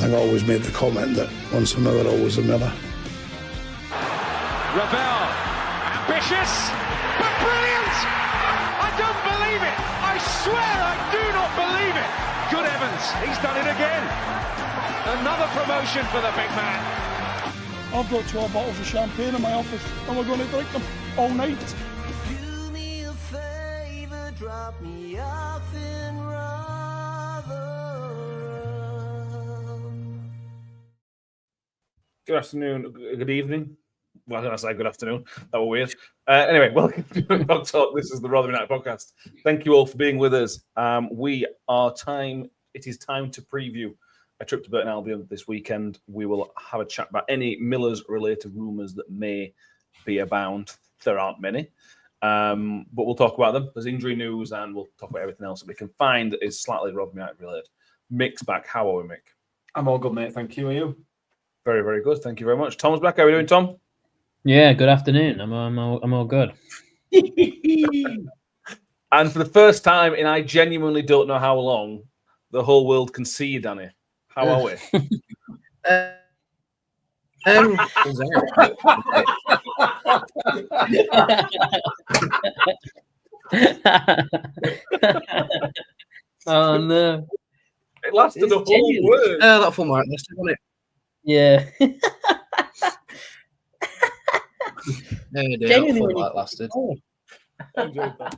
think I always made the comment that once a miller, always a miller. Ravel, ambitious, but brilliant! I don't believe it! I swear I do not believe it! Good Evans, he's done it again! Another promotion for the big man. I've got 12 bottles of champagne in my office and we're going to drink them all night. Do me a favour, drop me off in Rotherham. Good afternoon, good evening. Well, I say good afternoon. That was weird. Anyway, welcome to Dog Talk. This is the Rotherham United podcast. Thank you all for being with us. It is time to preview a trip to Burton Albion this weekend. We will have a chat about any Millers-related rumours that may be abound. There aren't many, but we'll talk about them. There's injury news, and we'll talk about everything else that we can find that is slightly Rotherham United related. Mick's back. How are we, Mick? I'm all good, mate. Thank you. Are you? Very, very good. Thank you very much. Tom's back. How are we doing, Tom? Yeah, good afternoon. I'm all good. And for the first time in I genuinely don't know how long, the whole world can see you, Danny. How are we? Oh no! It lasted the whole word. That fun work, wasn't it? Yeah. Genuinely, that lasted. I enjoyed that.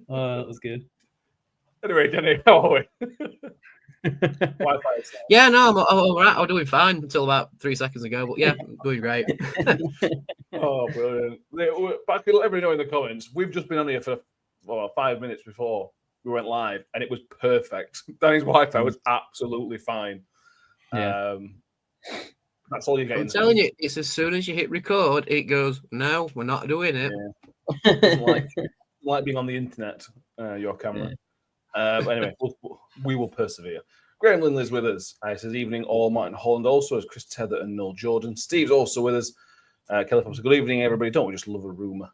Oh, that was good. Anyway, Danny, how are we? Wi-Fi is Yeah, no, I'm all right. I'm doing fine until about 3 seconds ago, but yeah, I'm doing great. Oh, brilliant. But I could let everybody know in the comments, we've just been on here for 5 minutes before we went live, and it was perfect. Danny's Wi-Fi was absolutely fine. Yeah. That's all you're getting. I'm telling you, it's as soon as you hit record, it goes, no, we're not doing it. Yeah. It's like being on the internet, your camera. Yeah. But anyway, we will persevere. Graham Lindley's with us. He says, evening, all. Martin Holland also as Chris Tether and Noel Jordan. Steve's also with us. Kelly Pops, good evening, everybody. Don't we just love a rumour?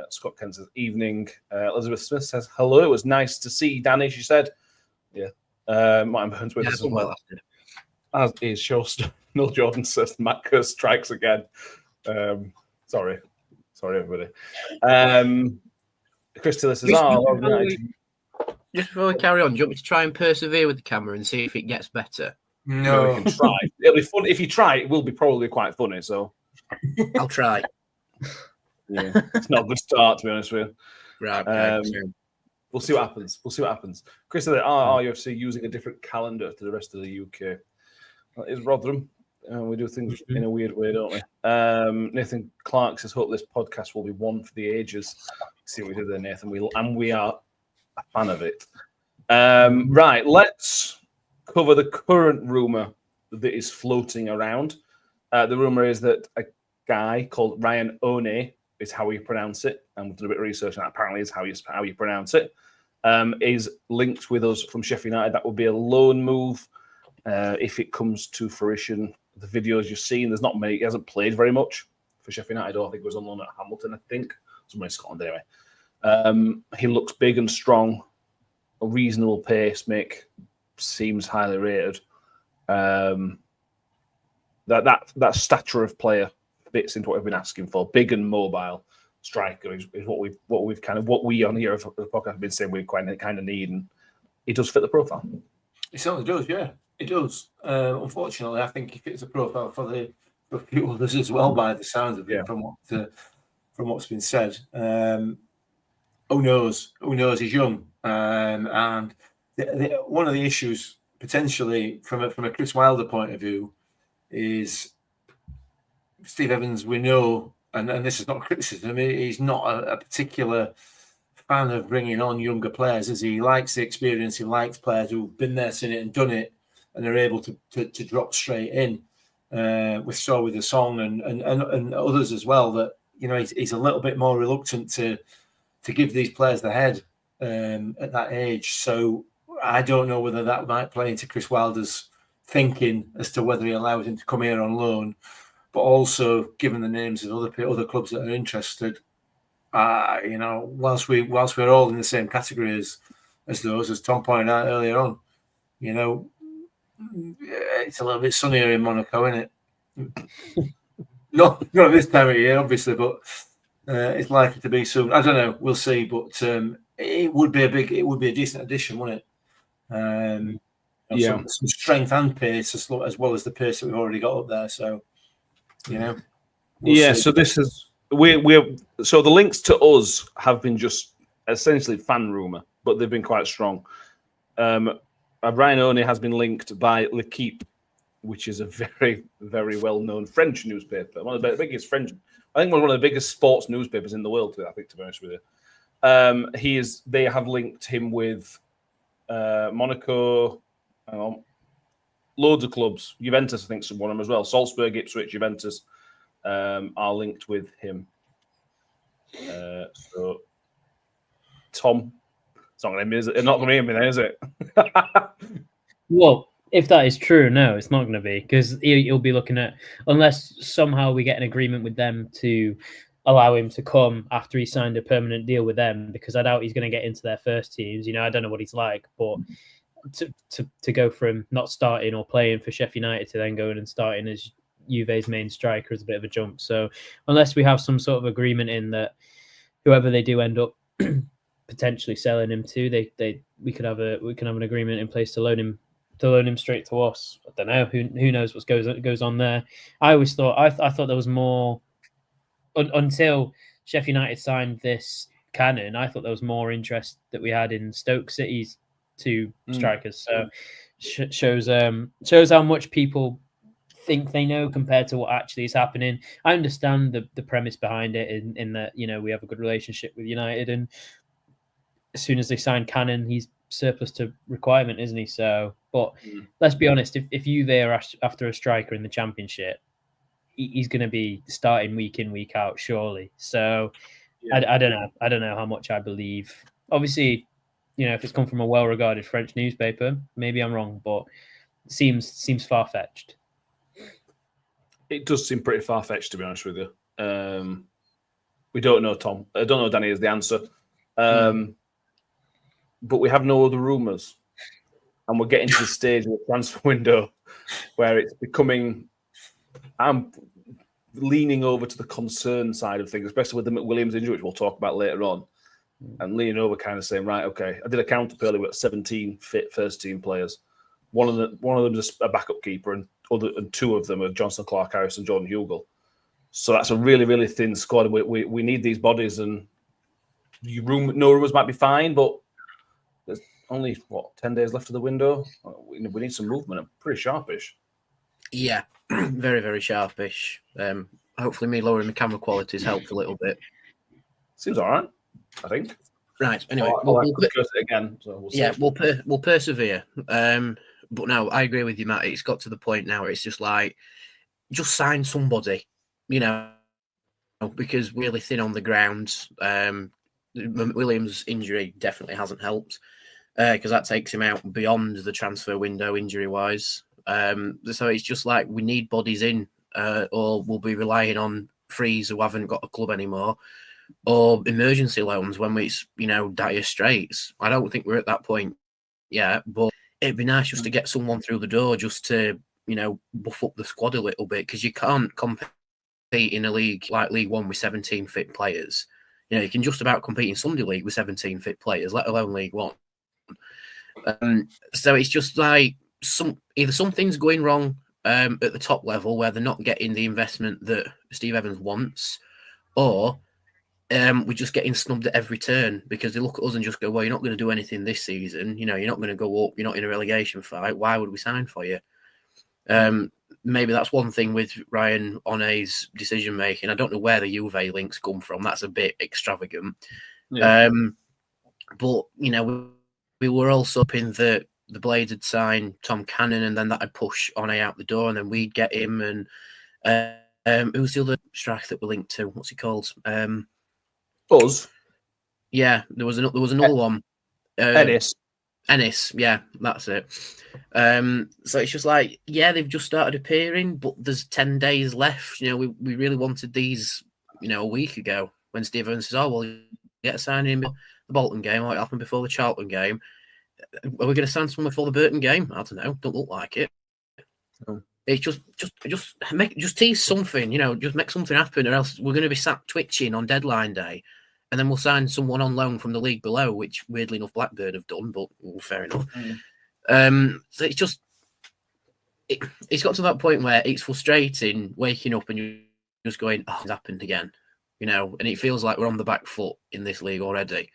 Scott Kent says, evening. Elizabeth Smith says, hello. It was nice to see Danny, she said. Yeah. Martin Burns with us as well. As is Showster. Noel Jordan says, Matt Kerr strikes again. Sorry, everybody. Chris Tiller says, Just before we carry on, do you want me to try and persevere with the camera and see if it gets better? No, we can try. It'll be fun. If you try, it will be probably quite funny. So I'll try. Yeah, it's not a good start, to be honest with you. Right. Okay, we'll see what happens. Chris said, are RUFC using a different calendar to the rest of the UK? Well, it's Rotherham. We do things in a weird way, don't we? Nathan Clark says, hope this podcast will be one for the ages. See what we did there, Nathan. We are a fan of it. Right, let's cover the current rumour that is floating around. The rumour is that a guy called Ryan One is how you pronounce it, and we've done a bit of research, and that apparently is how you pronounce it, is linked with us from Sheffield United. That would be a loan move if it comes to fruition. The videos you've seen, there's not many. He hasn't played very much for Sheffield United. I think it was on loan at Hamilton, I think. Somewhere in Scotland, anyway. He looks big and strong, a reasonable pace, Mick. Seems highly rated. That stature of player fits into what we've been asking for. Big and mobile striker is what we on here at the podcast have been saying we kind of need, and he does fit the profile. It certainly does, yeah. It does. Unfortunately, I think he fits the profile for a few others as well, by the sounds of it, from what's been said. Who knows? He's young, and one of the issues potentially from a Chris Wilder point of view is Steve Evans. We know, and this is not criticism. He's not a particular fan of bringing on younger players, as he likes the experience. He likes players who've been there, seen it, and done it, and are able to drop straight in. We saw with the song and others as well that he's a little bit more reluctant to give these players the head at that age. So I don't know whether that might play into Chris Wilder's thinking as to whether he allows him to come here on loan, but also given the names of other clubs that are interested. Whilst we're all in the same category as those, as Tom pointed out earlier on, it's a little bit sunnier in Monaco, isn't it? not this time of year, obviously, but it's likely to be soon. I don't know. We'll see, but it would be a decent addition, wouldn't it? Some strength and pace as well as the pace that we've already got up there. So, we'll see. So this is we're so the links to us have been just essentially fan rumor, but they've been quite strong. Ryan Oney has been linked by L'Equipe, which is a very, very well-known French newspaper. One of the biggest French, I think one of the biggest sports newspapers in the world, I think, to be honest with you. They have linked him with Monaco, loads of clubs. Juventus, I think, is one of them as well. Salzburg, Ipswich, Juventus are linked with him. So, Tom, it's not going to be him, then, is it? Well, if that is true, no, it's not going to be, because he'll be looking at, unless somehow we get an agreement with them to allow him to come after he signed a permanent deal with them, because I doubt he's going to get into their first teams. I don't know what he's like, but to go from not starting or playing for Sheffield United to then going and starting as Juve's main striker is a bit of a jump. So unless we have some sort of agreement in that whoever they do end up potentially selling him to, we could have an agreement in place to loan him straight to us. I don't know. Who knows what goes on there. I always thought I thought there was more until Sheffield United signed this Cannon. I thought there was more interest that we had in Stoke City's two strikers. So shows how much people think they know compared to what actually is happening. I understand the premise behind it in that we have a good relationship with United, and as soon as they sign Cannon, he's surplus to requirement, isn't he? So, but let's be honest, if Juve are after a striker in the Championship, he's going to be starting week in, week out, surely. So, I don't know. I don't know how much I believe. Obviously, if it's come from a well-regarded French newspaper, maybe I'm wrong, but it seems far-fetched. It does seem pretty far-fetched, to be honest with you. We don't know, Tom. I don't know, Danny, is the answer. But we have no other rumours. And we're getting to the stage of the transfer window where it's becoming... I'm leaning over to the concern side of things, especially with the McWilliams injury, which we'll talk about later on. And leaning over kind of saying, right, okay, I did a count up earlier with 17 fit first-team players. One of them is a backup keeper, and two of them are Johnson, Clark, Harris, and Jordan Hugill. So that's a really, really thin squad. We need these bodies, and no rumours might be fine, but there's only 10 days left of the window. We need some movement. I'm pretty sharpish. Yeah, very, very sharpish. Hopefully, me lowering the camera quality has helped a little bit. Seems all right, I think. Right. Anyway, we'll discuss it again. So we'll see. We'll persevere. But no, I agree with you, Matt. It's got to the point now where it's just like, just sign somebody, because we're really thin on the ground. Williams' injury definitely hasn't helped because that takes him out beyond the transfer window injury-wise. So it's just like we need bodies in, or we'll be relying on frees who haven't got a club anymore, or emergency loans when it's dire straits. I don't think we're at that point yet, but it'd be nice just to get someone through the door just to buff up the squad a little bit, because you can't compete in a league like League One with 17 fit players. You can just about compete in Sunday League with 17 fit players, let alone League One. So it's just like either something's going wrong at the top level where they're not getting the investment that Steve Evans wants, or we're just getting snubbed at every turn because they look at us and just go, well, you're not going to do anything this season. You're not going to go up. You're not in a relegation fight. Why would we sign for you? Maybe that's one thing with Ryan Oney's decision making. I don't know where the Juve links come from. That's a bit extravagant. Yeah. But we were also hoping that the Blades had signed Tom Cannon, and then that would push Oney out the door, and then we'd get him. And who's the other striker that we're linked to? What's he called? Us. Yeah, there was another one. Ennis, yeah, that's it. So it's just like, they've just started appearing, but there's 10 days left. We really wanted these, a week ago when Steve Evans says, oh, well, you get a signing in the Bolton game, like it happened before the Charlton game. Are we going to sign someone for the Burton game? I don't know. Don't look like it. No. It's just tease something, just make something happen, or else we're going to be sat twitching on deadline day, and then we'll sign someone on loan from the league below, which weirdly enough Blackburn have done, but fair enough. So it's got to that point where it's frustrating waking up and you're just going, oh, it's happened again, and it feels like we're on the back foot in this league already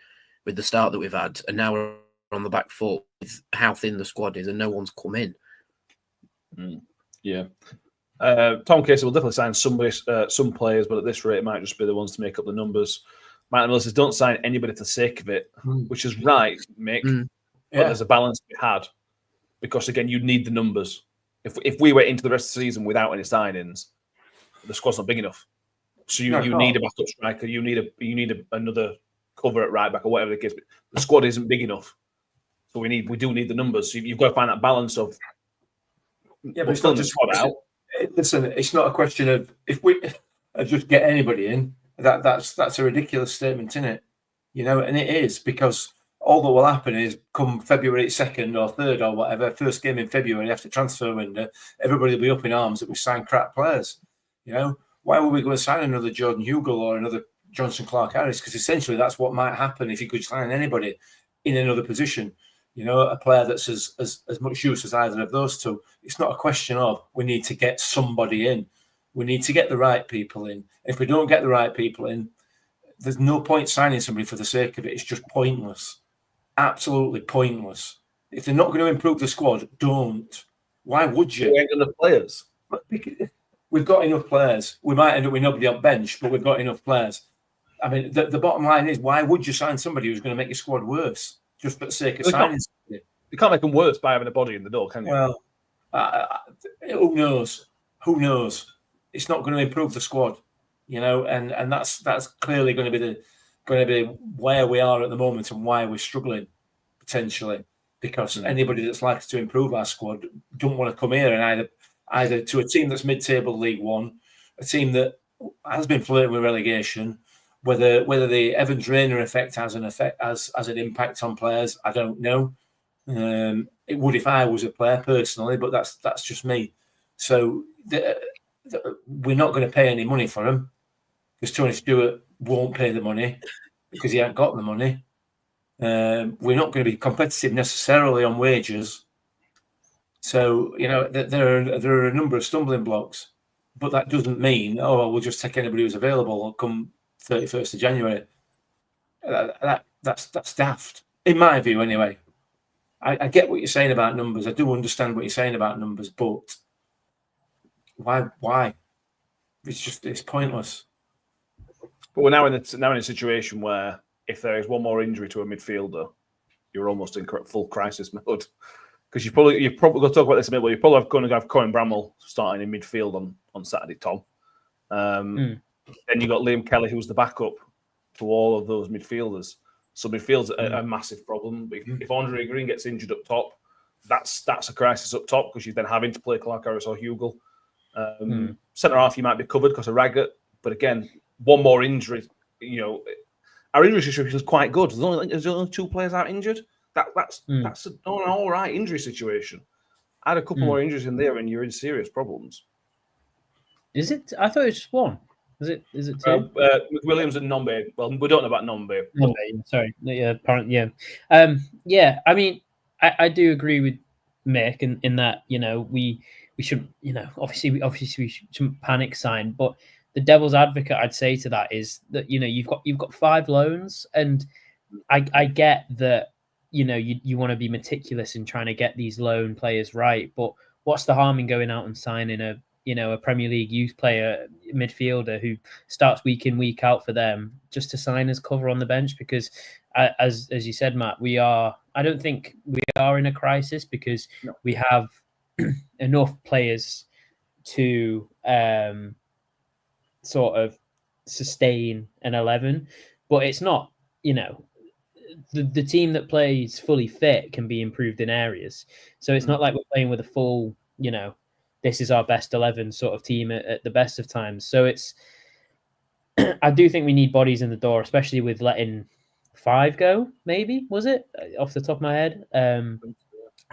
with the start that we've had, and now we're on the back foot with how thin the squad is and no one's come in. Yeah. Tom Casey will definitely sign some players, but at this rate, it might just be the ones to make up the numbers. Martin Miller says, don't sign anybody for the sake of it, which is right, Mick. But there's a balance to be had because, again, you need the numbers. If we went into the rest of the season without any signings, the squad's not big enough. So you need a backup striker, you need another cover at right back or whatever the case. But the squad isn't big enough, so we do need the numbers. So you've got to find that balance of. Yeah, but it's not just squad out. Listen, it's not a question of if we just get anybody in. That's a ridiculous statement, isn't it? And it is, because all that will happen is come February 2nd or 3rd or whatever, first game in February after transfer window, everybody will be up in arms that we sign crap players. Why would we go and sign another Jordan Hugill or another Johnson Clark-Harris? Because essentially that's what might happen if you could sign anybody in another position. A player that's as much use as either of those two. It's not a question of we need to get somebody in. We need to get the right people in. If we don't get the right people in, there's no point signing somebody for the sake of it. It's just pointless. Absolutely pointless. If they're not going to improve the squad, don't. Why would you? We ain't got enough players. We've got enough players. We might end up with nobody on bench, but we've got enough players. I mean, the bottom line is, why would you sign somebody who's going to make your squad worse? Just for the sake of signing somebody. You can't make them worse by having a body in the door, can you? Well, who knows? Who knows? It's not going to improve the squad, and that's clearly going to be where we are at the moment and why we're struggling potentially, because anybody that's likely to improve our squad don't want to come here and either to a team that's mid-table League One, a team that has been flirting with relegation. Whether the Evans Rayner effect has an impact on players, I don't know. It would if I was a player personally, but that's just me. So we're not going to pay any money for him because Tony Stewart won't pay the money because he ain't got the money. We're not going to be competitive necessarily on wages. So there are a number of stumbling blocks, but that doesn't mean we'll just take anybody who's available come 31st of January. That's daft, in my view, anyway. I get what you're saying about numbers. I do understand what you're saying about numbers, but why? It's pointless. But we're now in a situation where if there is one more injury to a midfielder, you're almost in full crisis mode. Because you're probably going to talk about this a bit, but you're probably going to have Cohen Bramwell starting in midfield on Saturday, Tom. Then you've got Liam Kelly, who's the backup to all of those midfielders. So midfield's a massive problem. If Andre Green gets injured up top, that's a crisis up top because you're then having to play Clark Harris or Hugill. Centre half, you might be covered because of Raggett. But again, one more injury, our injury situation is quite good. There's only 2 players out injured. That's an all right injury situation. Add a couple more injuries in there and you're in serious problems. Is it? I thought it was just one. Is it 2? Williams and Nombe. Well, we don't know about Nombe. Sorry. Yeah, apparently, yeah. I mean, I do agree with Mick in that we should obviously we shouldn't panic sign, but the devil's advocate I'd say to that is that you've got 5 loans, and I get that you want to be meticulous in trying to get these loan players right, but what's the harm in going out and signing a Premier League youth player midfielder who starts week in, week out for them just to sign as cover on the bench? Because as you said, Matt, I don't think we are in a crisis because we have enough players to sort of sustain an 11, but it's not, the team that plays fully fit can be improved in areas. So it's not like we're playing with a full, this is our best 11 sort of team at the best of times. So I do think we need bodies in the door, especially with letting 5 go, maybe, was it? Off the top of my head. And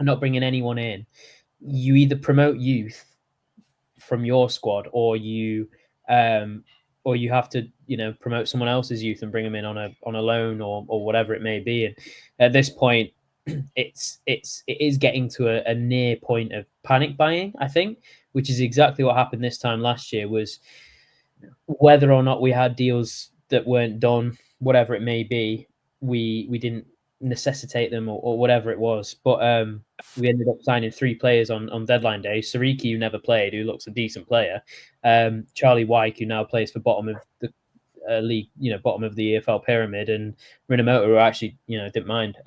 not bringing anyone in. You either promote youth from your squad, or you have to, promote someone else's youth and bring them in on a loan or whatever it may be. And at this point, it is getting to a near point of panic buying, I think, which is exactly what happened this time last year. Was whether or not we had deals that weren't done, whatever it may be, we didn't necessitate them or whatever it was. But we ended up signing 3 players on deadline day. Sariki, who never played, who looks a decent player. Charlie Wyke, who now plays for bottom of the league, bottom of the EFL pyramid, and Rinamoto, who actually, didn't mind.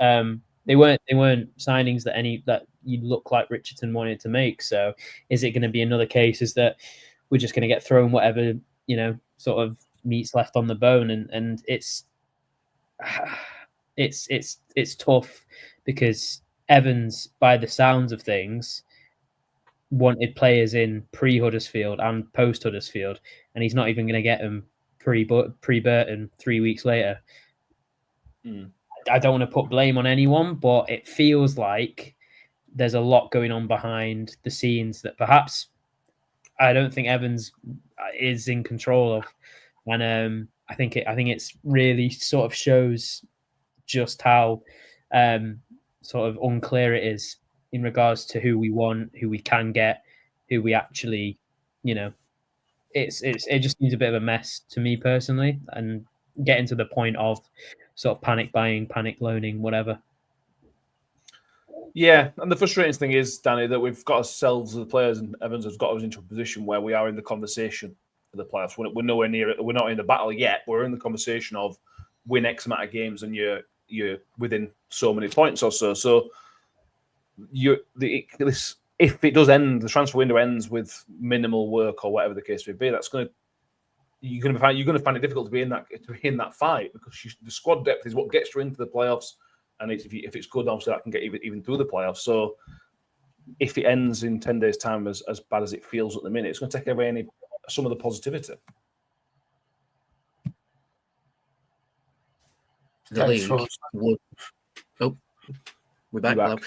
They weren't signings that you look like Richardson wanted to make. So is it going to be another case is that we're just going to get thrown whatever, sort of meat's left on the bone? And it's tough, because Evans, by the sounds of things, wanted players in pre-Huddersfield and post-Huddersfield, and he's not even going to get them pre-Burton 3 weeks later. I don't want to put blame on anyone, but it feels like there's a lot going on behind the scenes that perhaps I don't think Evans is in control of. And I think it's really sort of shows just how sort of unclear it is in regards to who we want, who we can get, who we actually, it just needs a bit of a mess to me personally, and getting to the point of sort of panic buying, panic loaning, whatever. Yeah, and the frustrating thing is, Danny, that we've got ourselves as the players, and Evans has got us into a position where we are in the conversation for the playoffs. We're nowhere near it. We're not in the battle yet. We're in the conversation of win X amount of games, and you're within so many points or so. So if it does end, the transfer window ends with minimal work or whatever the case may be, you're going to find it difficult to be in that fight, because the squad depth is what gets you into the playoffs, and if it's good, obviously that can get even through the playoffs. So if it ends in 10 days' time as bad as it feels at the minute, it's going to take away some of the positivity. The league would. Oh, we're back. Hello.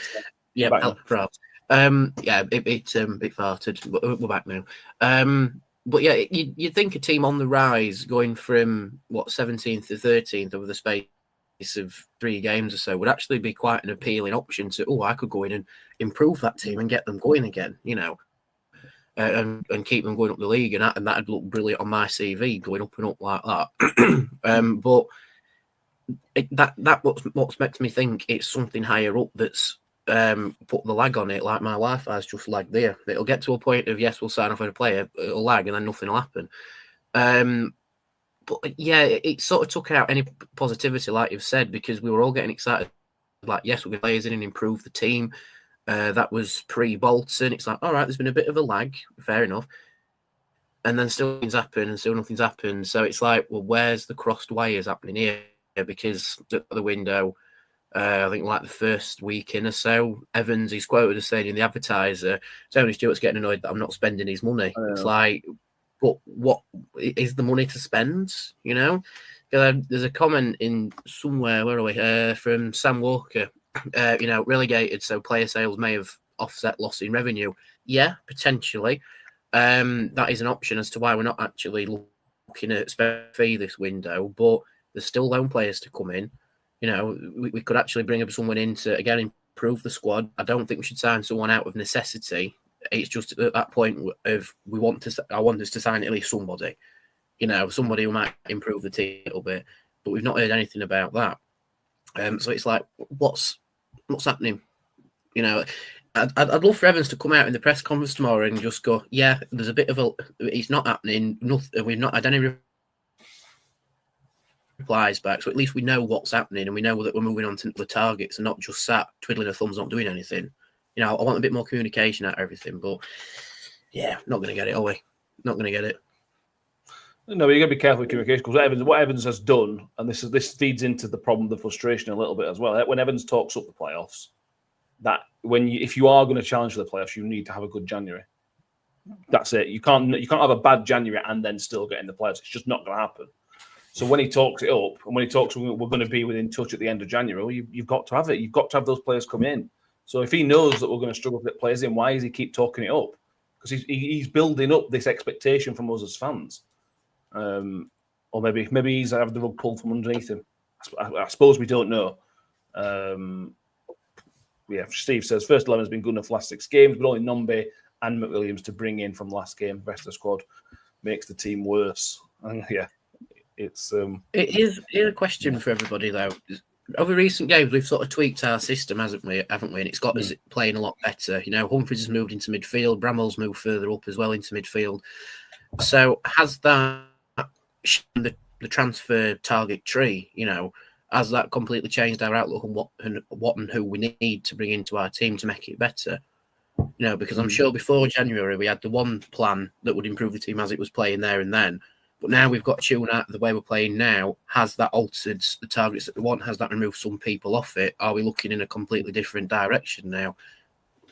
Yeah, it farted. We're back now. But yeah, you'd think a team on the rise, going from 17th to 13th over the space of 3 games or so, would actually be quite an appealing option to, I could go in and improve that team and get them going again, and keep them going up the league, and that'd look brilliant on my CV, going up and up like that. But what's makes me think it's something higher up that's put the lag on it, like my Wi-Fi's just lagged there. It'll get to a point of, yes, we'll sign off on a player, it'll lag, and then nothing will happen. But yeah, it sort of took out any positivity, like you've said, because we were all getting excited. Like, yes, we're going to players in and improve the team. That was pre-Bolton. It's like, all right, there's been a bit of a lag, fair enough. And then still things happen, and still nothing's happened. So it's like, well, where's the crossed wires happening here? Because at the window, I think like the first week in or so, Evans is quoted as saying in the Advertiser, Tony Stewart's getting annoyed that I'm not spending his money. It's like, but what is the money to spend? There's a comment in somewhere, where are we? From Sam Walker, relegated, so player sales may have offset loss in revenue. Yeah, potentially. That is an option as to why we're not actually looking at spend fee this window, but there's still loan players to come in. We could actually bring up someone in to, again, improve the squad. I don't think we should sign someone out of necessity. It's just at that point of I want us to sign at least somebody, somebody who might improve the team a little bit. But we've not heard anything about that. So it's like, what's happening? I'd love for Evans to come out in the press conference tomorrow and just go, yeah, there's a bit of it's not happening. Nothing, we've not had any replies back, so at least we know what's happening, and we know that we're moving on to the targets and not just sat twiddling our thumbs, not doing anything. I want a bit more communication out of everything, but yeah, not going to get it, are we? Not going to get it. No, you're going to be careful with communication, because what Evans has done, and this feeds into the problem, the frustration a little bit as well. When Evans talks up the playoffs, that if you are going to challenge for the playoffs, you need to have a good January. That's it. You can't have a bad January and then still get in the playoffs. It's just not going to happen. So when he talks it up, and when he talks, we're going to be within touch at the end of January, you've got to have it. You've got to have those players come in. So if he knows that we're going to struggle to get players in, why does he keep talking it up? Because he's building up this expectation from us as fans. Or maybe he's having the rug pulled from underneath him. I suppose we don't know. Steve says first 11 has been good enough for last 6 games, but only Nombe and McWilliams to bring in from last game. The rest of the squad makes the team worse. And it's It is a question for everybody though. Over recent games, we've sort of tweaked our system, haven't we? And it's got us playing a lot better. You know, Humphries has moved into midfield. Bramall's moved further up as well into midfield. So has that the transfer target tree? You know, has that completely changed our outlook on what and who we need to bring into our team to make it better? You know, because I'm sure before January we had the one plan that would improve the team as it was playing there and then. But now we've got tune out the way we're playing now. Has that altered the targets that we want? Has that removed some people off it? Are we looking in a completely different direction now?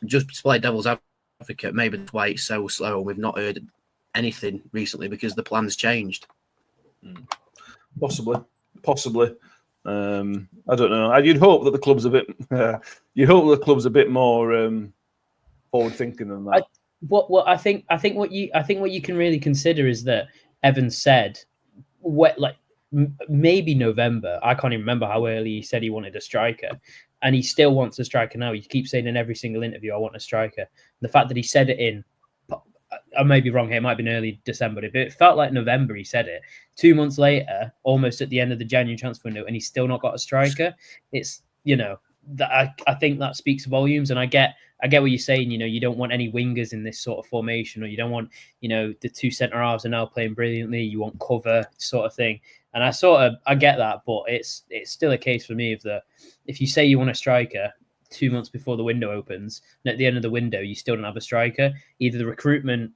Just to play devil's advocate, maybe that's why it's so slow and we've not heard anything recently because the plan's changed. Possibly. I don't know. You'd hope that the club's a bit. You'd hope the club's a bit more forward thinking than that. I think what you can really consider is that Evans said, maybe November. I can't even remember how early he said he wanted a striker, and he still wants a striker now. He keeps saying in every single interview, "I want a striker." The fact that he said it in, I may be wrong here, it might have been early December, but it felt like November he said it. 2 months later, almost at the end of the January transfer window, and he's still not got a striker. It's, you know, that I think that speaks volumes, and I get what you're saying. You know, you don't want any wingers in this sort of formation, or you don't want, you know, the 2 centre halves are now playing brilliantly. You want cover sort of thing, and I get that, but it's still a case for me of the, if you say you want a striker 2 months before the window opens, and at the end of the window you still don't have a striker, either the recruitment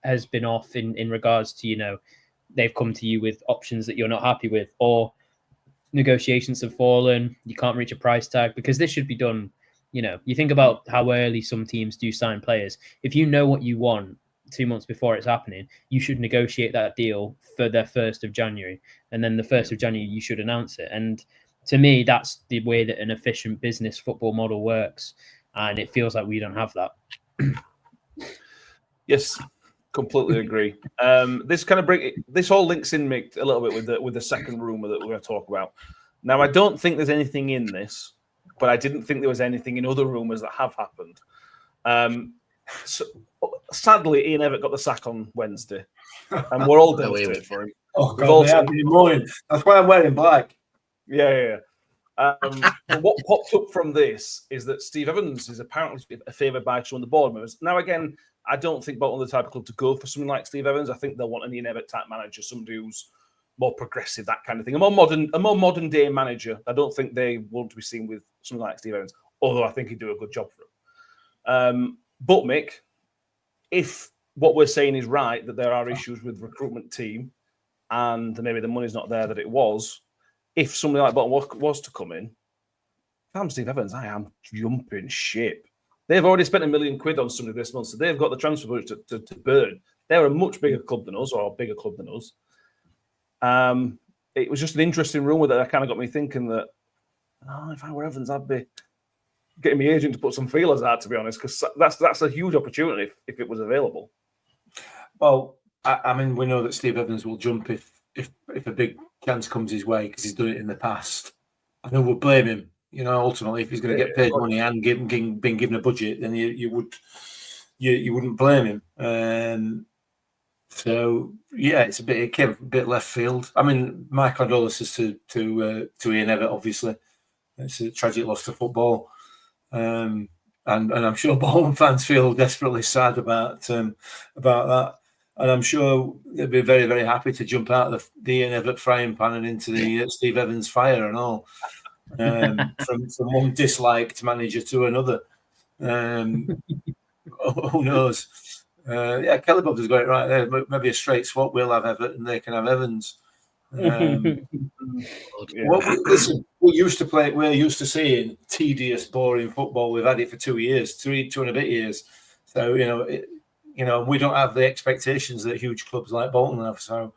has been off in regards to, you know, they've come to you with options that you're not happy with, or negotiations have fallen, you can't reach a price tag, because this should be done. You know, you think about how early some teams do sign players. If you know what you want 2 months before it's happening, you should negotiate that deal for the 1st of January. And then the 1st of January, you should announce it. And to me, that's the way that an efficient business football model works. And it feels like we don't have that. Yes, completely agree. This all links in, Mick, a little bit with the second rumour that we're going to talk about. Now, I don't think there's anything in this, but I didn't think there was anything in other rumours that have happened. So, sadly, Ian Evatt got the sack on Wednesday, and we're all devastated for him. Oh, God, that's why I'm wearing black. Yeah. But what popped up from this is that Steve Evans is apparently favoured by some of the board members. Now, again, I don't think Bolton are the type of club to go for something like Steve Evans. I think they'll want an Ian Evatt type manager, somebody who's more progressive, that kind of thing. A more modern day manager. I don't think they want to be seen with something like Steve Evans, although I think he'd do a good job for him. But Mick, if what we're saying is right, that there are issues with the recruitment team and maybe the money's not there that it was, if somebody like Bolton was to come in, if I'm Steve Evans, I am jumping ship. They've already spent £1 million on somebody this month, so they've got the transfer budget to burn. They're a much bigger club than us, or a bigger club than us. It was just an interesting rumour that kind of got me thinking that, if I were Evans, I'd be getting my agent to put some feelers out, to be honest, because that's a huge opportunity if it was available. Well, I mean, we know that Steve Evans will jump if a big chance comes his way, because he's done it in the past. I know we'll blame him. You know, ultimately, if he's going to get paid money and been given a budget, then you wouldn't blame him. So yeah, it came a bit left field. I mean, my condolences to Ian Evatt. Obviously, it's a tragic loss to football, and I'm sure Bolton fans feel desperately sad about that. And I'm sure they'd be very, very happy to jump out of the Ian Evatt frying pan and into the Steve Evans fire and all. From one disliked manager to another. Who knows? Kelly Bob has got it right there. Maybe a straight swap. We'll have Evatt and they can have Evans. Listen, we're used to seeing tedious, boring football. We've had it for 2 years, two and a bit years. So we don't have the expectations that huge clubs like Bolton have. So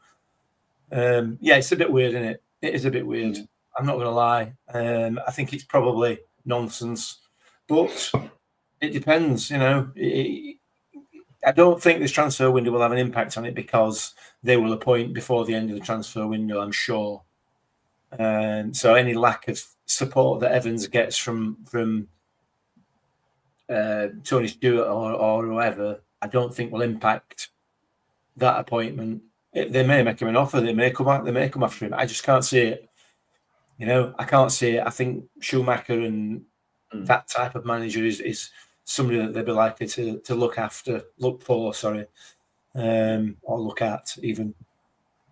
Yeah, it's a bit weird, isn't it? It is a bit weird. I'm not going to lie. I think it's probably nonsense, but it depends. You know, I don't think this transfer window will have an impact on it because they will appoint before the end of the transfer window, I'm sure. So any lack of support that Evans gets from Tony Stewart or whoever, I don't think will impact that appointment. They may make him an offer. They may come after him. I just can't see it. You know, I can't see it. I think Schumacher and that type of manager is somebody that they'd be likely to look for, or look at even.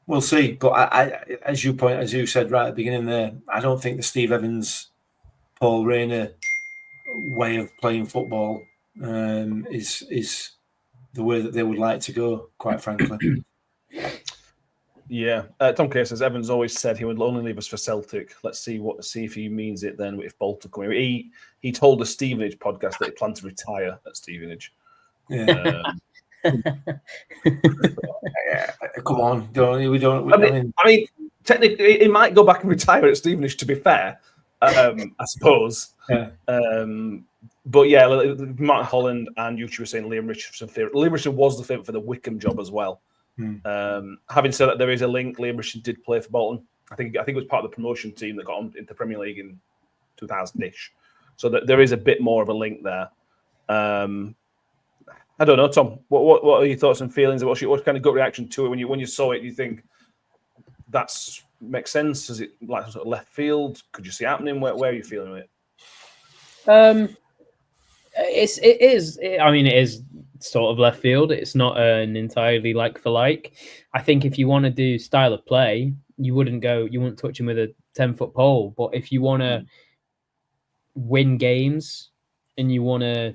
We'll see. But I as you said right at the beginning there, I don't think the Steve Evans, Paul Rayner way of playing football is the way that they would like to go, quite frankly. Yeah, Tom Kay says Evans always said he would only leave us for Celtic. Let's see if he means it then. If Bolton come in, he told the Stevenage podcast that he planned to retire at Stevenage. Yeah. Come on, I mean, technically, he might go back and retire at Stevenage. To be fair, I suppose. Yeah. But yeah, Matt Holland and Yuchi were saying Liam Richardson favourite. Liam Richardson was the favourite for the Wickham job as well. Having said that, there is a link. Liam Richardson did play for Bolton. I think it was part of the promotion team that got on into Premier League in 2000-ish. So there is a bit more of a link there. I don't know, Tom. What are your thoughts and feelings? What kind of gut reaction to it when you saw it? Do you think that's makes sense? Is it like sort of left field? Could you see it happening? Where are you feeling with it? It is. It is sort of left field. It's not an entirely like for like. I think if you want to do style of play, you wouldn't touch him with a 10-foot pole. But if you want to win games and you want to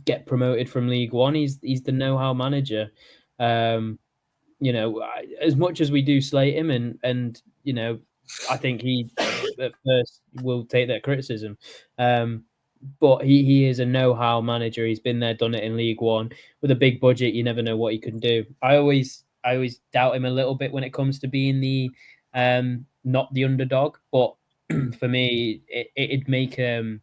get promoted from League One, he's the know-how manager. You know, as much as we do slate him, and you know, I think he at first will take that criticism. But he is a know-how manager. He's been there, done it in League One with a big budget. You never know what he can do. I always doubt him a little bit when it comes to being the not the underdog. But for me, it'd make I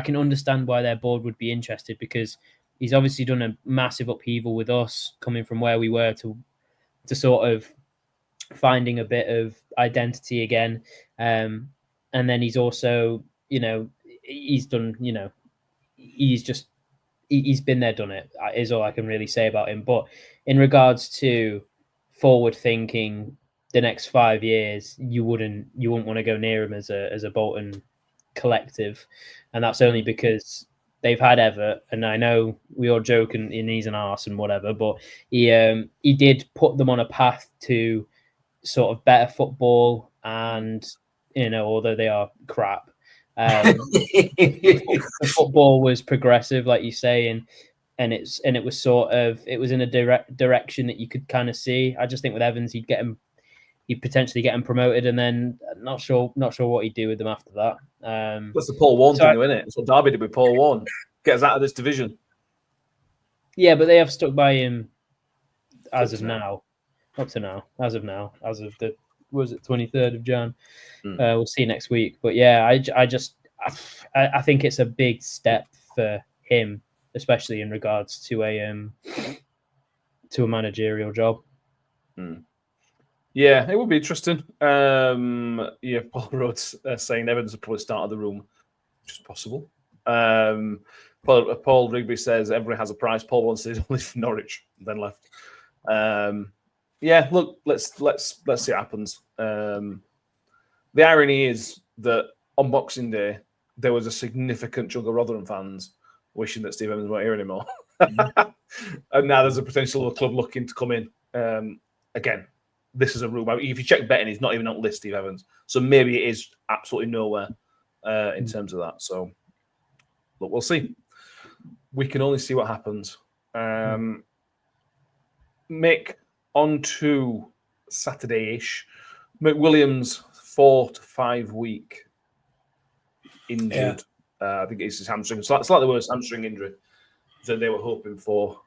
can understand why their board would be interested, because he's obviously done a massive upheaval with us coming from where we were to sort of finding a bit of identity again. And then he's also, you know, he's done, you know, he's been there, done it, is all I can really say about him. But in regards to forward thinking, the next 5 years, you wouldn't want to go near him as a Bolton collective. And that's only because they've had Everett, and I know we all joke and he's an arse and whatever, but he did put them on a path to sort of better football, and you know, although they are crap, the football was progressive, like you say, and it was in a direction that you could kind of see. I just think with Evans, he'd potentially get him promoted, and then not sure what he'd do with them after that. That's the Paul Warne thing, isn't it? That's what Derby did with Paul Warne. Get us out of this division. Yeah, but they have stuck by him as of now. As of the 23rd of Jan. We'll see next week. But yeah, I think it's a big step for him, especially in regards to a managerial job. Yeah, it would be interesting. Paul Rhodes saying Evans would probably start at the room, which is possible. Paul Rigby says everyone has a price. Paul wants to only for Norwich, then left. Yeah, look, let's see what happens. The irony is that on Boxing Day there was a significant chunk of Rotherham fans wishing that Steve Evans weren't here anymore, and now there's a potential club looking to come in. Again, this is a rumour. If you check betting, he's not even on the list, Steve Evans. So maybe it is absolutely nowhere in terms of that. So, look, we'll see. We can only see what happens. Mick, on to Saturday-ish. McWilliams, 4 to 5 week injured. Yeah. I think it's his hamstring. Slightly worse hamstring injury. than they were hoping for.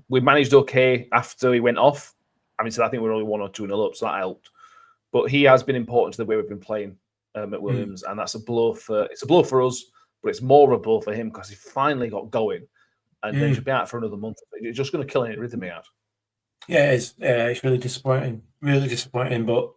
We managed okay after he went off. I mean, so I think we're only 1 or 2-0 up, so that helped. But he has been important to the way we've been playing at Williams, and that's a blow for us, but it's more of a blow for him because he finally got going, and then he'll be out for another month. It's just going to kill any rhythm he had. Yeah, it's really disappointing. Really disappointing, but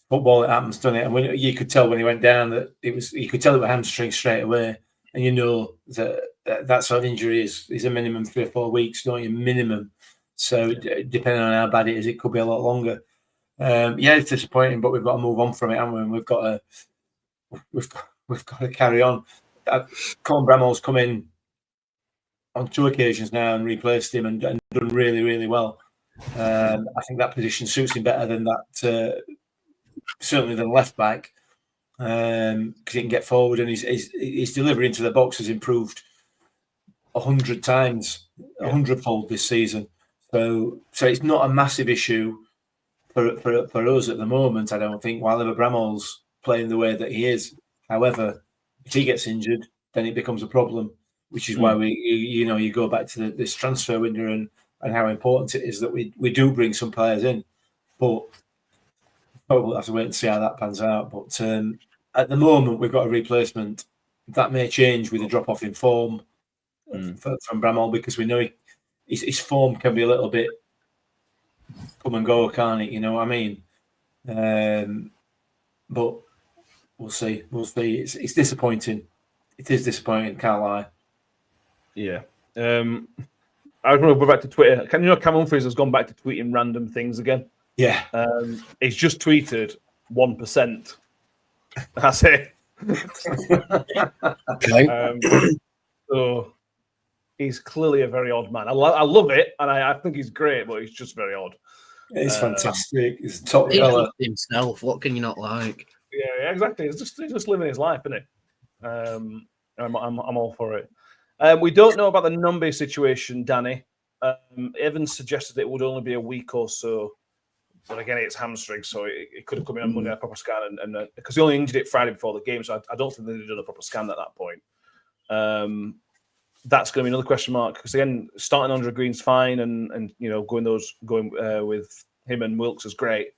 football, it happens, doesn't it? And you could tell when he went down that you could tell it was hamstring straight away, and you know that sort of injury is a minimum 3 or 4 weeks, don't you? Minimum. So depending on how bad it is, it could be a lot longer. It's disappointing, but we've got to move on from it, haven't we? And we've got to carry on. Colin Bramall's come in on 2 occasions now and replaced him and done really, really well. I think that position suits him better than that, certainly than left back, because he can get forward and his delivery into the box has improved 100 times, 100-fold this season. So it's not a massive issue for us at the moment, I don't think, while Bramall's playing the way that he is. However, if he gets injured, then it becomes a problem, which is why you go back to this transfer window and how important it is that we do bring some players in. But we'll have to wait and see how that pans out. But at the moment, we've got a replacement. That may change with a drop-off in form from Bramall, because we know his form can be a little bit come and go, can't it? You know what I mean? But we'll see. It's disappointing. It is disappointing, can't lie. Yeah. I want to go back to Twitter. Can you know Cam Humphries has gone back to tweeting random things again? Yeah. He's just tweeted 1%. That's it. Okay. So he's clearly a very odd man. I love it, and I think he's great, but he's just very odd. It's fantastic. He's top He fella. loves himself. What can you not like? Yeah, exactly. He's just living his life, isn't he? I'm all for it. We don't know about the Nombe situation, Danny. Evans suggested it would only be a week or so, but again, it's hamstring, so it could have come in on Monday a proper scan, and because he only injured it Friday before the game, so I don't think they'd done a proper scan at that point. That's going to be another question mark, because again, starting Andre Green's fine, and going with him and Wilkes is great.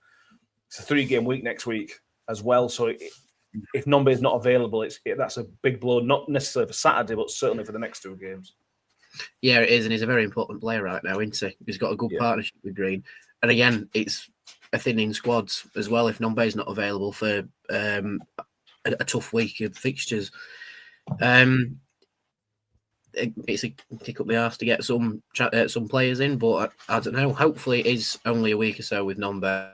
It's a 3-game week next week as well, so if Nombe is not available, that's a big blow, not necessarily for Saturday, but certainly for the next 2 games. Yeah, it is, and he's a very important player right now, isn't he? He's got a good partnership with Green, and again, it's a thinning squads as well. If Nombe's not available for a tough week of fixtures, it's a kick up the arse to get some players in, but I don't know. Hopefully, it is only a week or so with Nombe,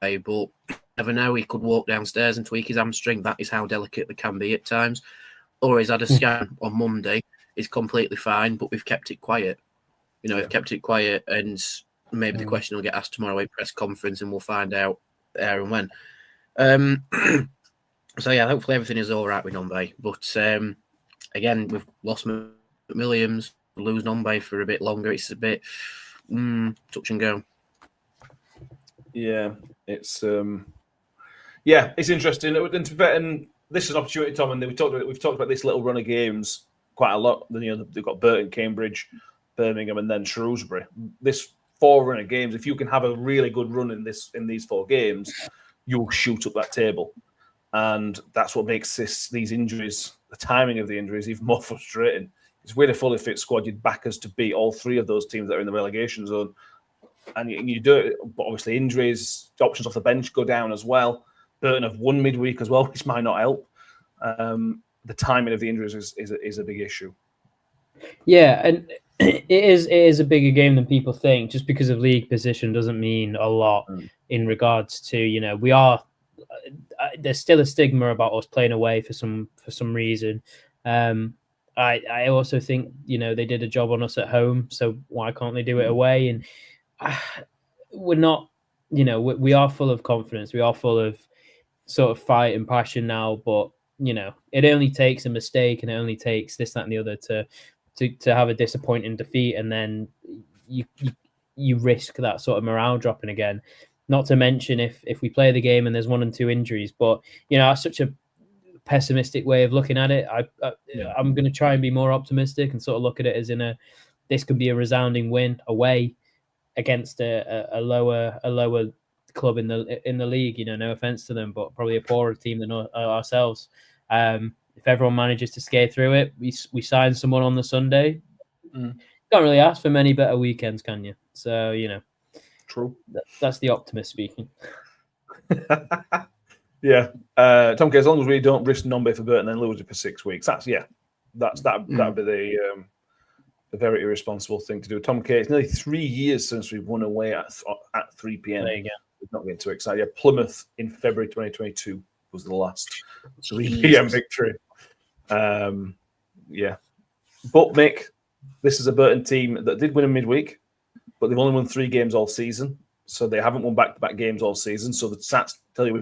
but you never know. He could walk downstairs and tweak his hamstring. That is how delicate it can be at times. Or he's had a scan on Monday. He's completely fine, but we've kept it quiet. We've kept it quiet, and maybe the question will get asked tomorrow at press conference, and we'll find out there and when. So yeah, hopefully everything is all right with Nombe. But again, we've lost Williams, lose Nombe for a bit longer. It's a bit touch and go. Yeah, it's interesting. And this is an opportunity, Tom, and we've talked about this little run of games quite a lot. They've got Burton, Cambridge, Birmingham, and then Shrewsbury. This 4 run of games, if you can have a really good run in these 4 games, you'll shoot up that table. And that's what makes these injuries, the timing of the injuries, even more frustrating. It's with a fully fit squad, you'd back us to beat all 3 of those teams that are in the relegation zone. And you do it, but obviously injuries, options off the bench go down as well. Burton have won midweek as well, which might not help. The timing of the injuries is a big issue. Yeah, and it is a bigger game than people think. Just because of league position doesn't mean a lot in regards to, we are. There's still a stigma about us playing away for some reason. I also think they did a job on us at home, so why can't they do it away? And we're not, we are full of confidence. We are full of sort of fight and passion now, but it only takes a mistake, and it only takes this, that, and the other to have a disappointing defeat, and then you risk that sort of morale dropping again. Not to mention if we play the game and there's 1 and 2 injuries, but that's such a pessimistic way of looking at it. I'm going to try and be more optimistic and sort of look at it as this could be a resounding win away. against a lower club in the league. No offense to them, but probably a poorer team than ourselves. If everyone manages to skate through it, we sign someone on the Sunday. Can't really ask for many better weekends, can you? So True. That's the optimist speaking. Yeah, Tom K. As long as we don't risk Nombe for Burton and lose it for 6 weeks, that'd be the very irresponsible thing to do. Tom K. It's nearly 3 years since we've won away at 3 p.m. There you go. We're not getting too excited. Yeah, Plymouth in February 2022 was the last 3 p.m. victory. Yeah, but Mick, this is a Burton team that did win in midweek, but they've only won 3 games all season, so they haven't won back-to-back games all season. So the stats tell you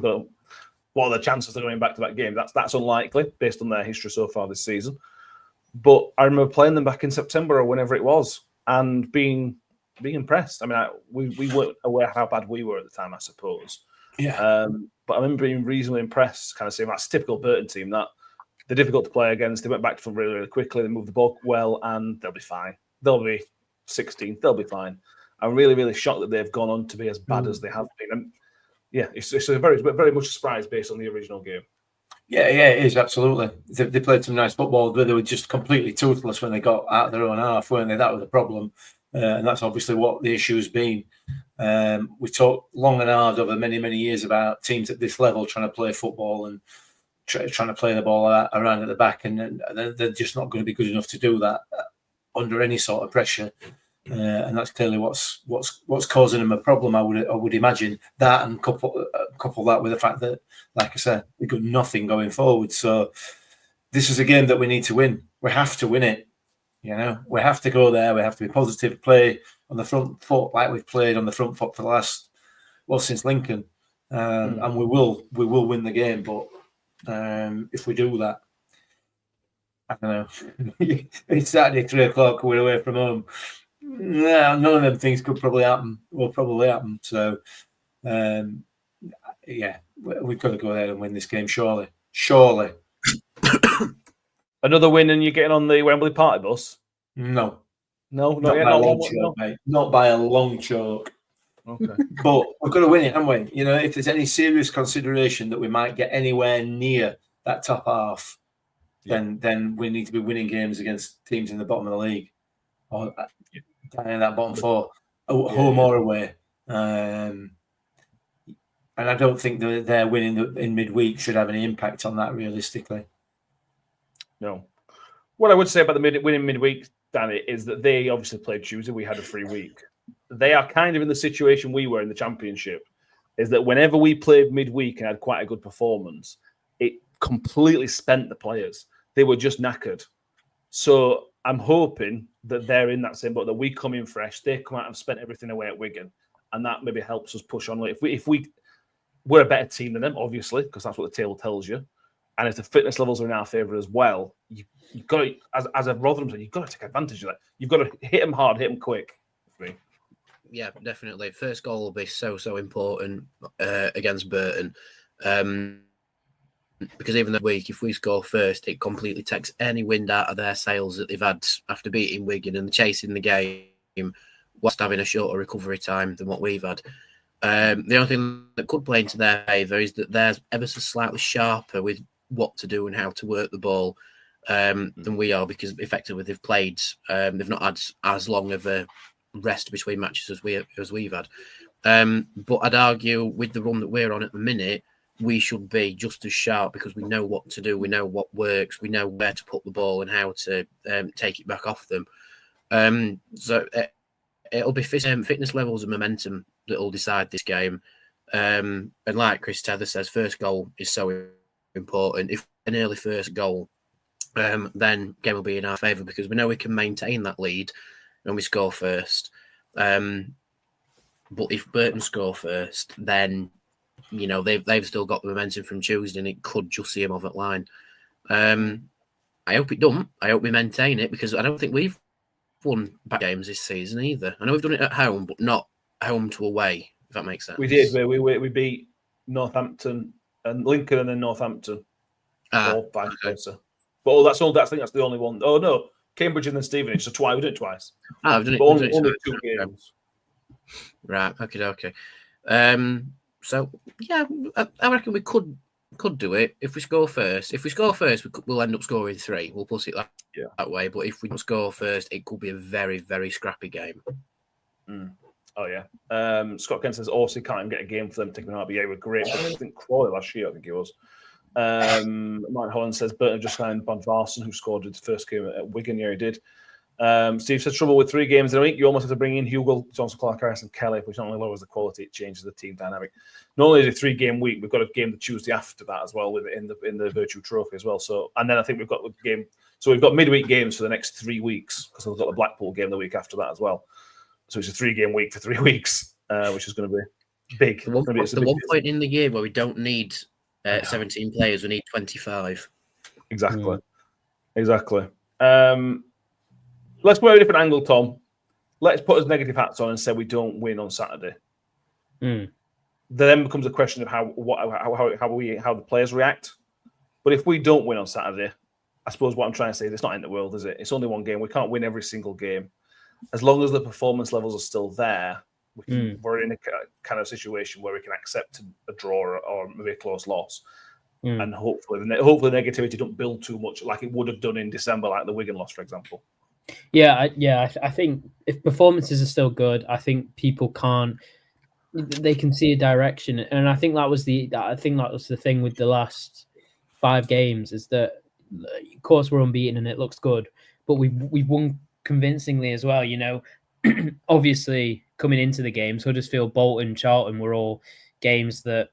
what are the chances they're going back-to-back games. That's unlikely based on their history so far this season. But I remember playing them back in September or whenever it was, and being impressed. I mean, we weren't aware how bad we were at the time, I suppose. Yeah. But I remember being reasonably impressed, kind of saying that's a typical Burton team that they're difficult to play against. They went back to front really, really quickly. They moved the ball well, and they'll be fine. They'll be 16th. They'll be fine. I'm really, really shocked that they've gone on to be as bad as they have been. And yeah, it's a very, very much a surprise based on the original game. Yeah, it is, absolutely. They played some nice football, but they were just completely toothless when they got out of their own half, weren't they? That was the problem. And that's obviously what the issue has been. We talked long and hard over many, many years about teams at this level trying to play football and trying to play the ball around at the back, and they're just not going to be good enough to do that under any sort of pressure. And that's clearly what's causing them a problem. I would imagine that, and couple that with the fact that, like I said, they've got nothing going forward. So this is a game that we need to win. We have to win it. We have to go there. We have to be positive, play on the front foot like we've played on the front foot for the last, since Lincoln, and we will win the game. But if we do that, I don't know. It's Saturday, 3 o'clock. We're away from home. No, none of them things could probably happen. Will probably happen. So, yeah, we've got to go there and win this game. Surely. Another win, and you're getting on the Wembley party bus? No, not by yet. a long chalk, mate. Not by a long chalk. Okay, but we've got to win it, haven't we? If there's any serious consideration that we might get anywhere near that top half, then we need to be winning games against teams in the bottom of the league, or down in that bottom 4, home or away. And I don't think that their winning in midweek should have any impact on that realistically. No. What I would say about the winning midweek, Danny, is that they obviously played Tuesday. We had a free week. They are kind of in the situation we were in the Championship, is that whenever we played midweek and had quite a good performance, it completely spent the players. They were just knackered. So I'm hoping that they're in that same boat, that we come in fresh, they come out and spent everything away at Wigan, and that maybe helps us push on. If we're a better team than them, obviously, because that's what the table tells you. And if the fitness levels are in our favour as well, you've got to, as a Rotherham said, you've got to take advantage of that. You've got to hit them hard, hit them quick. Yeah, definitely. First goal will be so important against Burton. Because even that week, if we score first, it completely takes any wind out of their sails that they've had after beating Wigan and chasing the game whilst having a shorter recovery time than what we've had. The only thing that could play into their favour is that they're ever so slightly sharper with what to do and how to work the ball than we are, because effectively they've played, they've not had as long of a rest between matches as we've had. But I'd argue with the run that we're on at the minute, we should be just as sharp because we know what to do, we know what works, we know where to put the ball and how to take it back off them. So it'll be fitness levels and momentum that will decide this game. And like Chris Tether says, first goal is so important. If an early first goal, then game will be in our favour because we know we can maintain that lead when we score first. But if Burton score first, then they've still got the momentum from Tuesday, and it could just see them off at line. I hope it don't. I hope we maintain it because I don't think we've won back games this season either. I know we've done it at home, but not home to away. If that makes sense. We did. We beat Northampton and Lincoln, and then Northampton. Or vice versa. But I think that's the only one. Oh no, Cambridge and then Stevenage. So twice. We did it twice. I've done it. But only 2 games. Right. Okay. So yeah, I reckon we could do it if we score first. If we score first, we'll end up scoring 3. We'll put it that way. But if we don't score first, it could be a very, very scrappy game. Oh yeah. Scott Kent says also can't even get a game for them taking out. But yeah, we're great. I think Crawley last year, I think it was. Mike Holland says Burton just signed Van Varsen, who scored his first game at Wigan. Yeah, he did. Steve says trouble with 3 games in a week. You almost have to bring in Hugo, Johnson, Clark, Harris, and Kelly, which not only lowers the quality, it changes the team dynamic. Not only is it a 3-game week, we've got a game the Tuesday after that as well, with in the Virtue Trophy as well. So, and then I think we've got the game. So we've got midweek games for the next 3 weeks because we've got the Blackpool game the week after that as well. So it's a 3-game week for 3 weeks, which is going to be big. The one point in the year where we don't need 17 players, we need 25. Exactly. Let's go at a different angle, Tom. Let's put his negative hats on and say we don't win on Saturday. There then becomes a question of how the players react. But if we don't win on Saturday, I suppose what I'm trying to say is it's not in the world, is it? It's only one game. We can't win every single game. As long as the performance levels are still there, we're in a kind of situation where we can accept a draw or maybe a close loss. And hopefully the negativity don't build too much like it would have done in December, like the Wigan loss, for example. I think if performances are still good, I think people they can see a direction, and I think that was the thing with the last 5 games is that, of course, we're unbeaten and it looks good, but we've won convincingly as well. You know, obviously coming into the games, Huddersfield, Bolton, Charlton were all games that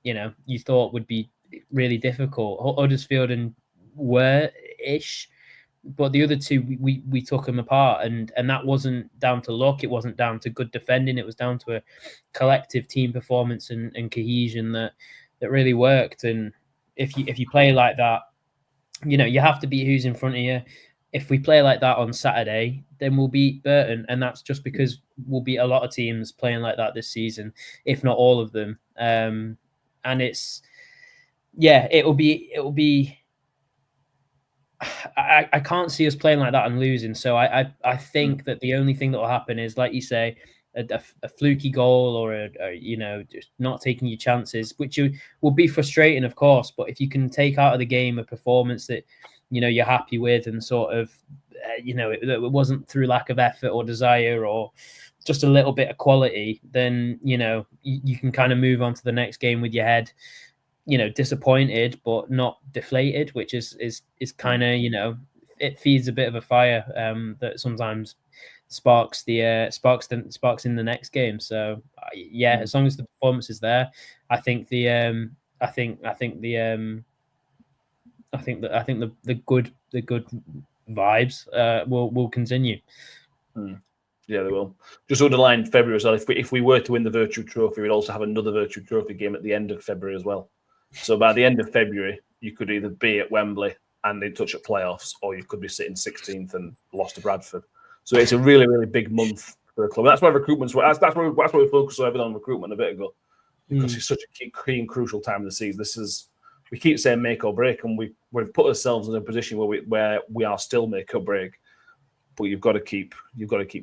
you thought would be really difficult. Huddersfield and were-ish. But the other 2, we took them apart, and that wasn't down to luck. It wasn't down to good defending. It was down to a collective team performance and cohesion that really worked. And if you play like that, you have to beat who's in front of you. If we play like that on Saturday, then we'll beat Burton, and that's just because we'll beat a lot of teams playing like that this season, if not all of them. And it'll be. I can't see us playing like that and losing. So I think that the only thing that will happen is, like you say, a fluky goal or just not taking your chances, which will be frustrating, of course. But if you can take out of the game a performance that you're happy with and sort of it wasn't through lack of effort or desire or just a little bit of quality, then you can kind of move on to the next game with your head disappointed but not deflated, which is kind of it feeds a bit of a fire that sometimes sparks in the next game. So as long as the performance is there, I think the good vibes will continue. Yeah, they will. Just underline February as well. If we were to win the Virtue Trophy, we'd also have another Virtue Trophy game at the end of February as well. So by the end of February, you could either be at Wembley and in touch at playoffs, or you could be sitting 16th and lost to Bradford. So it's a really, really big month for the club. That's why recruitment's. That's why we focused so heavily on recruitment a bit ago, because it's such a key and crucial time of the season. We keep saying make or break, and we've put ourselves in a position where we are still make or break. But you've got to keep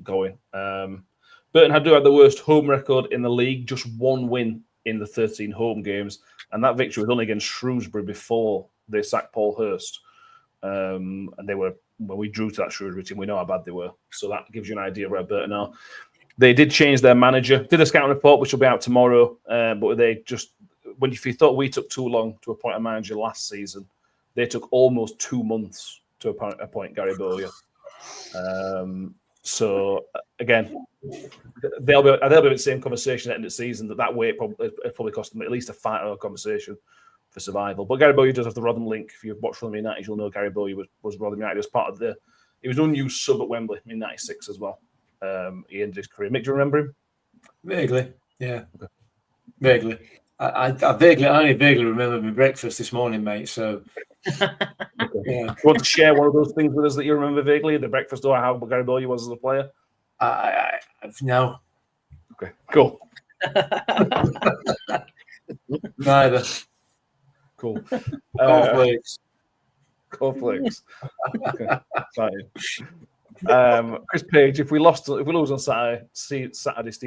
going. Burton do have the worst home record in the league, just 1 win in the 13 home games. And that victory was only against Shrewsbury before they sacked Paul Hurst. And they were, when we drew to that Shrewsbury team, we know how bad they were. So that gives you an idea where Burton are. They did change their manager, did a scouting report, which will be out tomorrow. But they just, if you thought we took too long to appoint a manager last season, they took almost 2 months to appoint Gary Bowyer. So again, they'll be in the same conversation at the end of the season. That way, it probably cost them at least a fight or a conversation for survival. But Gary Bowyer does have the Rotherham link. If you've watched Rotherham United, you'll know Gary Bowyer was Rotherham United. He was an unused sub at Wembley in '96 as well. He ended his career. Mick, do you remember him? Vaguely, yeah. Okay. Vaguely. I only vaguely remember my breakfast this morning, mate. So. Okay. Yeah. You want to share one of those things with us that you remember vaguely, the breakfast or how Gary Bowyer was as a player? No. Okay, cool. Neither. Cool. Cornflakes. Cornflakes. Okay. Fine. Chris Page, if we lose on Saturday, Steve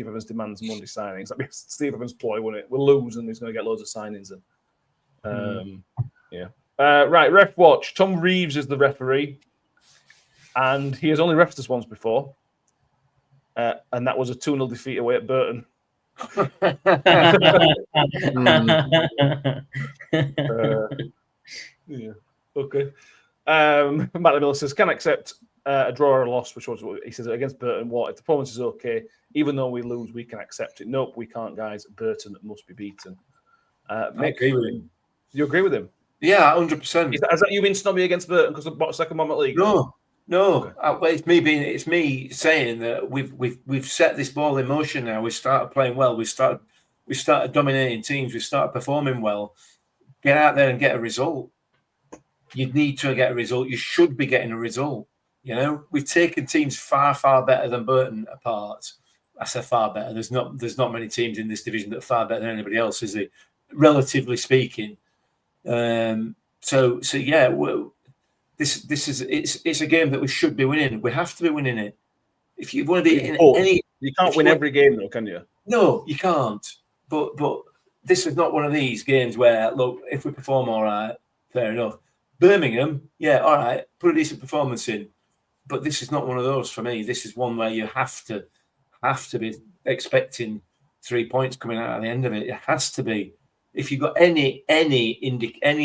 Evans demands Monday signings. That'd be Steve Evans' ploy, wouldn't it? We'll lose and he's going to get loads of signings in. Yeah. Right, ref watch. Tom Reeves is the referee, and he has only refed us once before, and that was a 2-0 defeat away at Burton. Yeah. Okay. Matt Miller says, can accept a draw or a loss, which was what he says against Burton. What if the performance is okay? Even though we lose, we can accept it. Nope, we can't, guys. Burton must be beaten. I agree with him. You agree with him? Yeah, 100%. Has that you been snobby against Burton because of the second moment league? No. Okay. It's me saying that we've set this ball in motion now. We started playing well. We started dominating teams. We started performing well. Get out there and get a result. You need to get a result. You should be getting a result. You know, we've taken teams far, far better than Burton apart. I say far better. There's not many teams in this division that are far better than anybody else, is it? Relatively speaking. So yeah, this is a game that we should be winning. We have to be winning it. If you want to be in any, you can't win every game, though, can you? No, you can't. But this is not one of these games where, look, if we perform all right, fair enough. Birmingham, yeah, all right, put a decent performance in. But this is not one of those for me. This is one where you have to be expecting 3 points coming out at the end of it. It has to be. If you've got any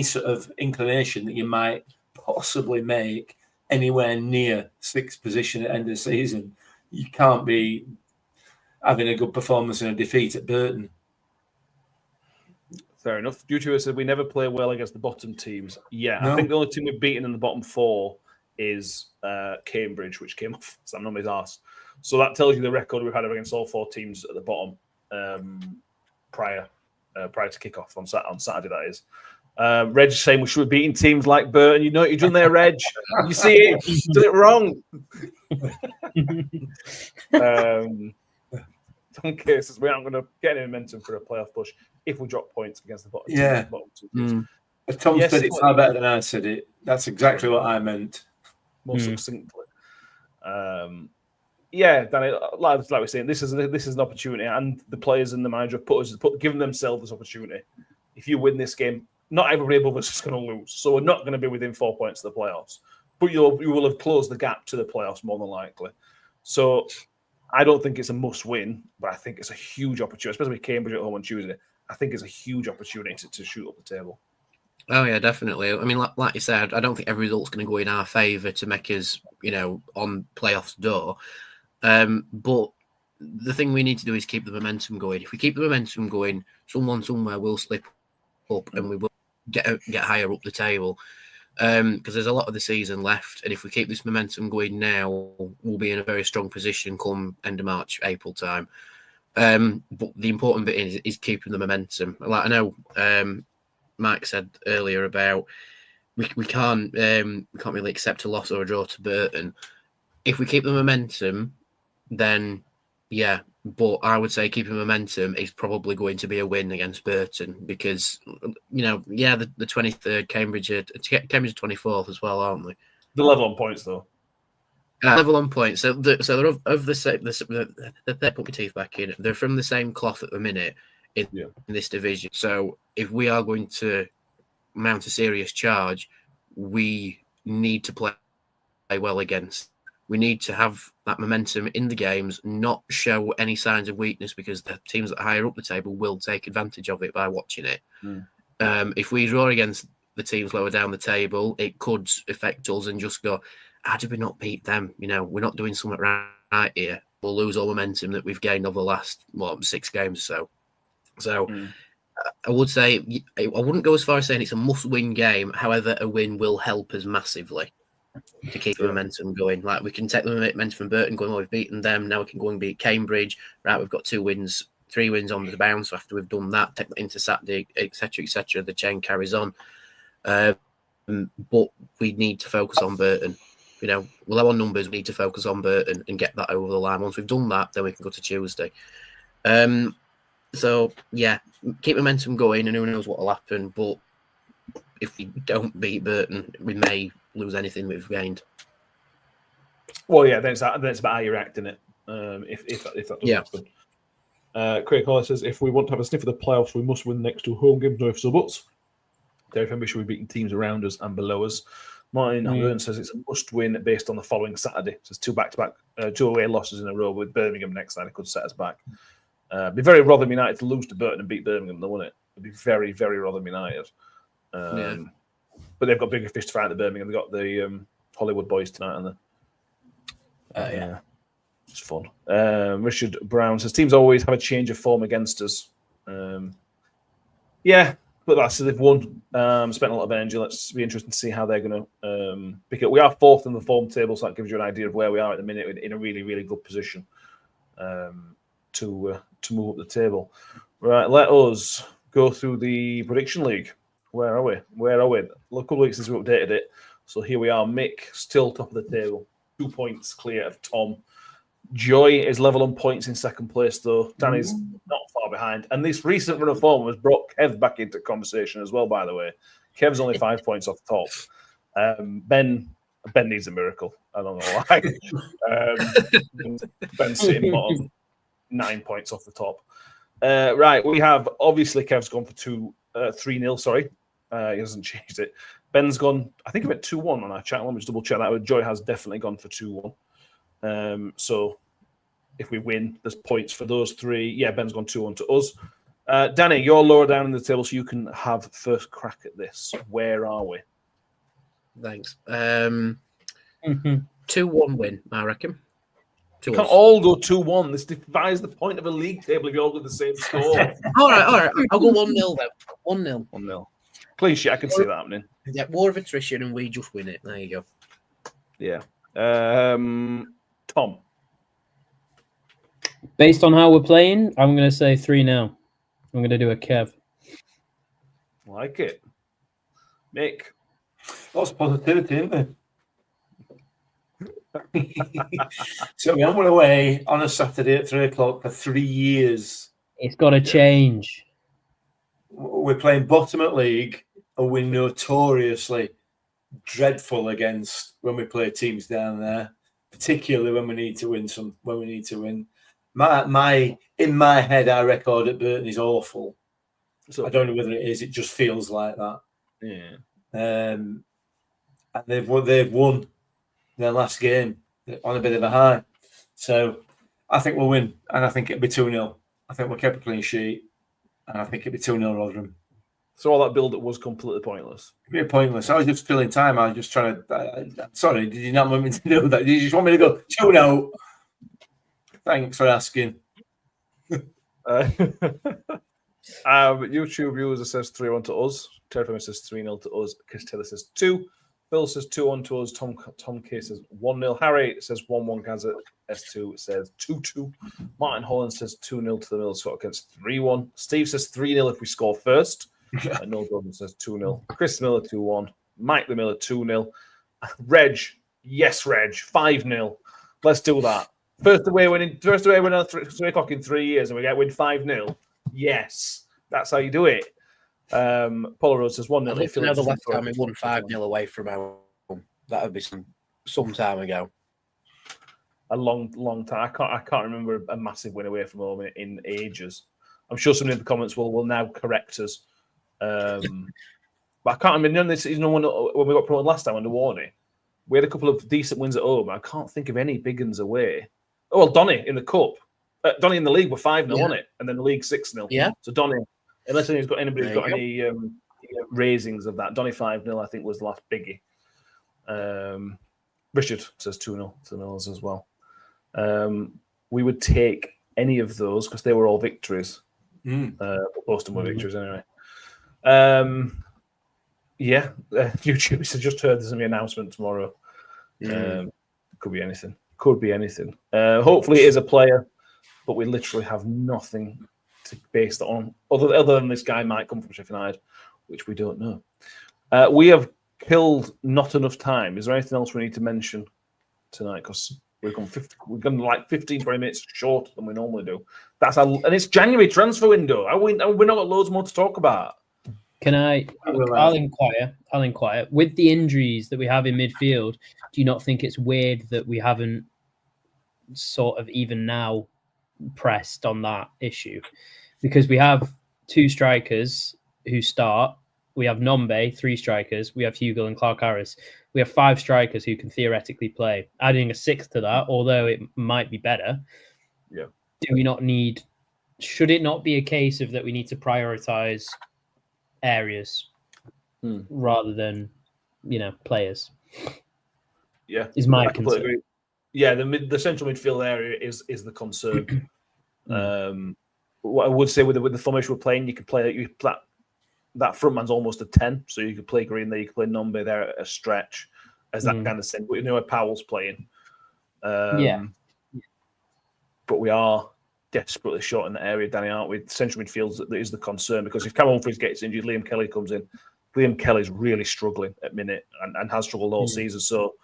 sort of inclination that you might possibly make anywhere near sixth position at the end of the season, you can't be having a good performance and a defeat at Burton. Fair enough. Due to us, we never play well against the bottom teams. Yeah, No. I think the only team we've beaten in the bottom 4 is Cambridge, which came off Sam Nummy's arse. So that tells you the record we've had against all 4 teams at the bottom prior to kick-off on Saturday, that is. Reg saying we should be beating teams like Burton. You know what you've done there, Reg. You see it. You did it wrong. Some cases, we aren't going to get any momentum for a playoff push if we drop points against the bottom. Yeah. Bottom 2 teams. Tom said it far better than I said it. That's exactly what I meant. More succinctly. Yeah, Danny, like we're saying, this is an opportunity, and the players and the manager have given themselves this opportunity. If you win this game, not everybody above us is going to lose, so we're not going to be within 4 points of the playoffs. But you will have closed the gap to the playoffs more than likely. So I don't think it's a must-win, but I think it's a huge opportunity, especially with Cambridge at home on Tuesday. I think it's a huge opportunity to shoot up the table. Oh yeah, definitely. I mean, like you said, I don't think every result's going to go in our favour to make us, on playoffs door. But the thing we need to do is keep the momentum going. If we keep the momentum going, someone somewhere will slip up, and we will get higher up the table. Because there's a lot of the season left, and if we keep this momentum going now, we'll be in a very strong position come end of March, April time. But the important bit is keeping the momentum. Like I know Mike said earlier about we can't really accept a loss or a draw to Burton. If we keep the momentum, then yeah. But I would say keeping momentum is probably going to be a win against Burton because, the 23rd, Cambridge are 24th as well, aren't they? They're level on points, though. Level on points. So they're of the same. They put my teeth back in. They're from the same cloth at the minute in this division. So if we are going to mount a serious charge, we need to play well against. We need to have that momentum in the games, not show any signs of weakness because the teams that are higher up the table will take advantage of it by watching it. If we draw against the teams lower down the table, it could affect us and just go, how did we not beat them? We're not doing something right here. We'll lose all momentum that we've gained over the last, 6 games or so. So I would say, I wouldn't go as far as saying it's a must-win game. However, a win will help us massively to keep the momentum going. Like we can take the momentum from Burton going, we've beaten them. Now we can go and beat Cambridge. Right, we've got 3 wins on the bounce. So after we've done that, take that into Saturday, etc., etc. The chain carries on. But we need to focus on Burton. We'll have our numbers. We need to focus on Burton and get that over the line. Once we've done that, then we can go to Tuesday. So yeah, keep momentum going, and who knows what will happen. But if we don't beat Burton, we may lose anything we've gained. Well, yeah, then it's about how you're acting it. If that doesn't happen. Craig Hollis says, if we want to have a sniff of the playoffs, we must win the next 2 home games, no ifs or buts. Derek Henry should be beating teams around us and below us. Martin Hearn says it's a must-win based on the following Saturday. Says 2 back-to-back, 2 away losses in a row with Birmingham next Saturday could set us back. It'd be very Rotherham United to lose to Burton and beat Birmingham, though, wouldn't it? It'd be very, very Rotherham United. But they've got bigger fish to fight at Birmingham. They've got the Hollywood boys tonight, haven't they? It's fun. Richard Brown says teams always have a change of form against us. But that's they've won. Spent a lot of energy. Let's be interesting to see how they're going to pick it. We are 4th in the form table, so that gives you an idea of where we are at the minute in a really, really good position to move up the table. Right, let us go through the prediction league. Where are we? A couple of weeks since we updated it. So here we are. Mick still top of the table, 2 points clear of Tom. Joy is level on points in second place, though. Danny's not far behind. And this recent run of form has brought Kev back into conversation as well, by the way. Kev's only 5 points off the top. Ben needs a miracle. I don't know why. Ben's sitting bottom, 9 points off the top. Right, we have, obviously, Kev's gone for 3-0, sorry. He hasn't changed it. Ben's gone, I think he went 2-1 on our chat. Let me just double check that. Joy has definitely gone for 2-1. So if we win, there's points for those 3. Yeah, Ben's gone 2-1 to us. Danny, you're lower down in the table, so you can have first crack at this. Where are we? Thanks. 2-1 win, I reckon. You can't all go 2-1. This defies the point of a league table if you all do the same score. all right. I'll go 1-0 then. 1-0. 1-0. Clean sheet, I can see that happening. Yeah, war of attrition and we just win it. There you go. Yeah. Tom. Based on how we're playing, I'm going to say 3-0. I'm going to do a Kev. Like it. Mick. Lots of positivity, isn't there? So we went away on a Saturday at 3 o'clock for 3 years. It's got to change. We're playing bottom at league, and we're notoriously dreadful against when we play teams down there, particularly when we need to win. In my head, our record at Burton is awful. So I don't know whether it is. It just feels like that. Yeah. And they've won their last game on a bit of a high. So I think we'll win, and I think it'll be 2-0. I think we'll keep a clean sheet, and I think it'll be 2-0 Rotherham. So all that build-up was completely pointless? It'd be pointless. I was just filling time. I was just trying to... sorry, did you not want me to do that? Did you just want me to go 2-0? Thanks for asking. YouTube user says 3-1 to us. Terry says 3-0 to us. Chris Taylor says 2. Bill says 2-1 to us. Tom K says 1-0. Harry says 1-1. Gazette S2 says 2-2. Martin Holland says 2-0 to the Middle Scott against 3-1. Steve says 3-0 if we score first. Noel Gordon says 2-0. Chris Miller 2-1. Mike the Miller 2-0. Reg, yes, Reg, 5-0. Let's do that. First away win at 3 o'clock in 3 years, and we win 5-0. Yes, that's how you do it. Paul Rose says 1-0. Now the last time we won 5-0 away from home. That would be some time ago. A long time. I can't remember a massive win away from home in ages. I'm sure somebody in the comments will now correct us. But I can't remember. When we got promoted last time under Warney, we had a couple of decent wins at home. I can't think of any big ones away. Oh, well, Donny in the cup. Donny in the league were 5-0, wasn't it? And then the league 6-0. Yeah. So Donny, unless anybody's got any raisings of that, Donny 5-0, I think, was the last biggie. Richard says 2-0 to the Mills as well. We would take any of those because they were all victories. Most of them were victories anyway. YouTube has just heard there's an announcement tomorrow. Could be anything. Hopefully it is a player, but we literally have nothing to base that on other than this guy might come from Sheffield United, which we don't know. We have killed not enough time. Is there anything else we need to mention tonight? Because we've gone like 15, 20 minutes shorter than we normally do. And it's January transfer window. We're not got loads more to talk about. Can I? I'll inquire. With the injuries that we have in midfield, do you not think it's weird that we haven't sort of even now pressed on that issue? Because we have 2 strikers who start. We have Nombe, 3 strikers. We have Hugo and Clark Harris. We have 5 strikers who can theoretically play. Adding a 6th to that, although it might be better. Yeah. Do we not need? Should it not be a case of that we need to prioritize areas rather than players? Yeah, is my I completely concern. agree. Yeah, the central midfield area is the concern. What I would say with the formation we're playing, you can play that front man's almost a 10, so you could play Green there, you could play Nombe there at a stretch as that kind of thing. But where Powell's playing, but we are desperately short in that area, Danny, aren't we? Central midfield that is the concern, because if Cam Humphries gets injured, Liam Kelly comes in. Liam Kelly's really struggling at minute and has struggled all season, so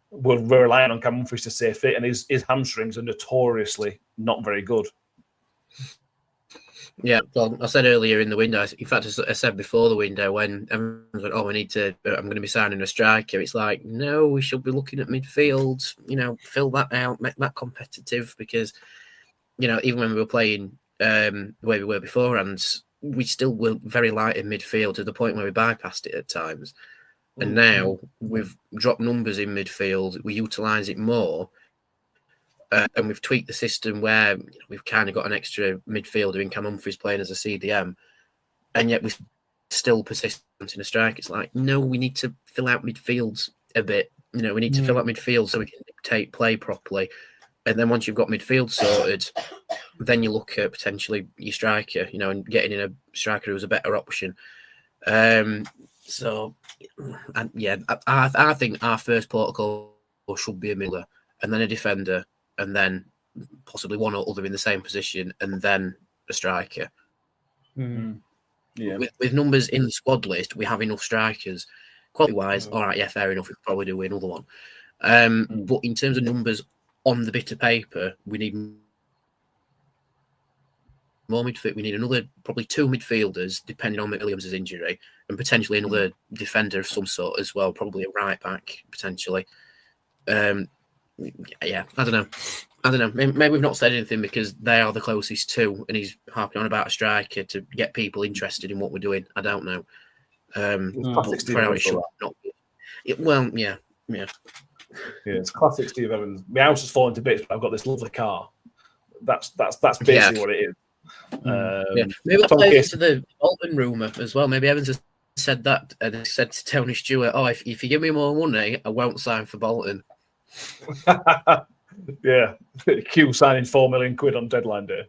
we're relying on Cam Humphries to stay fit, and his hamstrings are notoriously not very good. Yeah, well, I said earlier in the window, in fact, I said before the window, when everyone's like, I'm going to be signing a striker. It's like, no, we should be looking at midfield, fill that out, make that competitive, because, even when we were playing the way we were beforehand, we still were very light in midfield to the point where we bypassed it at times. And now we've dropped numbers in midfield, we utilise it more. And we've tweaked the system where we've kind of got an extra midfielder in Cam Humphries playing as a CDM, and yet we still persist in a strike. It's like, no, we need to fill out midfield a bit. We need to fill out midfield so we can dictate play properly. And then once you've got midfield sorted, then you look at potentially your striker, and getting in a striker who's a better option. I think our first protocol should be a midfielder, and then a defender, and then possibly one or other in the same position, and then a striker. Yeah. With numbers in the squad list, we have enough strikers. Quality-wise, all right, yeah, fair enough. We could probably do another one. But in terms of numbers on the bit of paper, we need more midfield. We need probably 2 midfielders, depending on Williams' injury, and potentially another defender of some sort as well, probably a right back, potentially. Yeah, I don't know. Maybe we've not said anything because they are the closest to, and he's harping on about a striker to get people interested in what we're doing. I don't know. Classic Steve Evans. Yeah, it's classic Steve Evans. My house has fallen to bits, but I've got this lovely car. That's basically what it is. Maybe that plays into the Bolton rumour as well. Maybe Evans has said that and said to Tony Stewart, if you give me more money, I won't sign for Bolton. Yeah, Q signing £4 million on deadline day.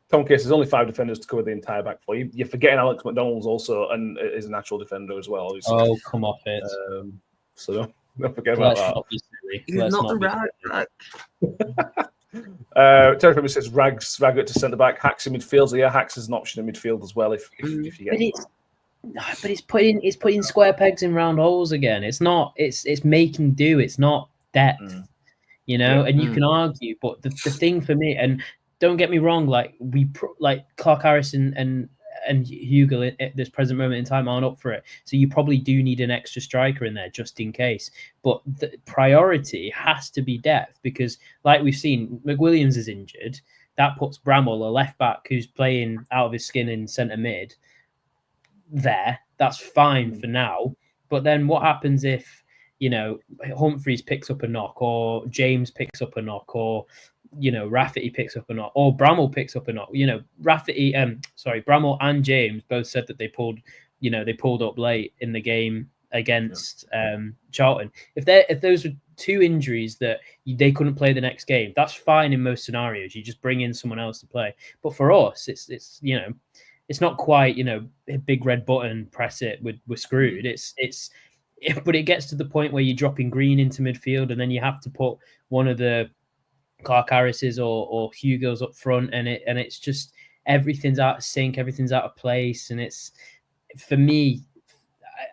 Tom Case, there's only 5 defenders to cover the entire back four. You're forgetting Alex McDonald's also, and is a natural defender as well. Oh, come off it! So don't forget about that. He's not the right back. Terry Fleming says Rags to centre back, Hacks in midfield. So yeah, Hacks is an option in midfield as well if you get. But it's putting square pegs in round holes again. It's not. It's making do. It's not depth. And you can argue, but the thing for me, and don't get me wrong, like Clark Harris and Hugo at this present moment in time aren't up for it. So you probably do need an extra striker in there just in case. But the priority has to be depth, because like we've seen, McWilliams is injured. That puts Bramall, a left back who's playing out of his skin in centre mid, there. That's fine for now. But then what happens if, Humphries picks up a knock, or James picks up a knock, or Rafferty picks up a knock, or Bramall picks up a knock? Bramall and James both said that they pulled up late in the game against Charlton. If those were 2 injuries that they couldn't play the next game, that's fine in most scenarios. You just bring in someone else to play. But for us, it's not quite, a big red button, press it, we're screwed. But it gets to the point where you're dropping Green into midfield, and then you have to put one of the Clark Harris's or Hugo's up front, and it's just everything's out of sync, everything's out of place. And it's, for me,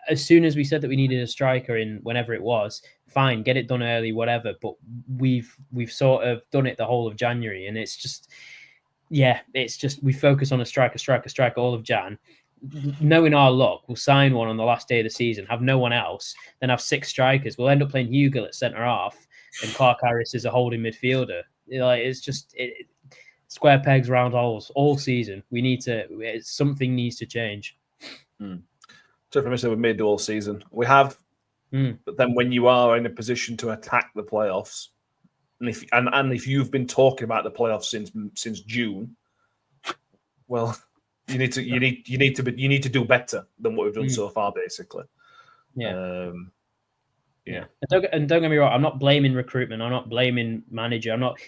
as soon as we said that we needed a striker in whenever it was, fine, get it done early, whatever. But we've sort of done it the whole of January, and it's just, yeah, it's just we focus on a striker all of Jan. Knowing our luck, we'll sign one on the last day of the season, have no one else, then have 6 strikers. We'll end up playing Hugill at centre half, and Clark Harris is a holding midfielder. It's just square pegs, round holes all season. Something needs to change. So for me, we've made the all season. We have, but then when you are in a position to attack the playoffs, and if you've been talking about the playoffs since June, well. You need to do better than what we've done so far, basically. Yeah. And don't get me wrong, I'm not blaming recruitment. I'm not blaming manager. I'm not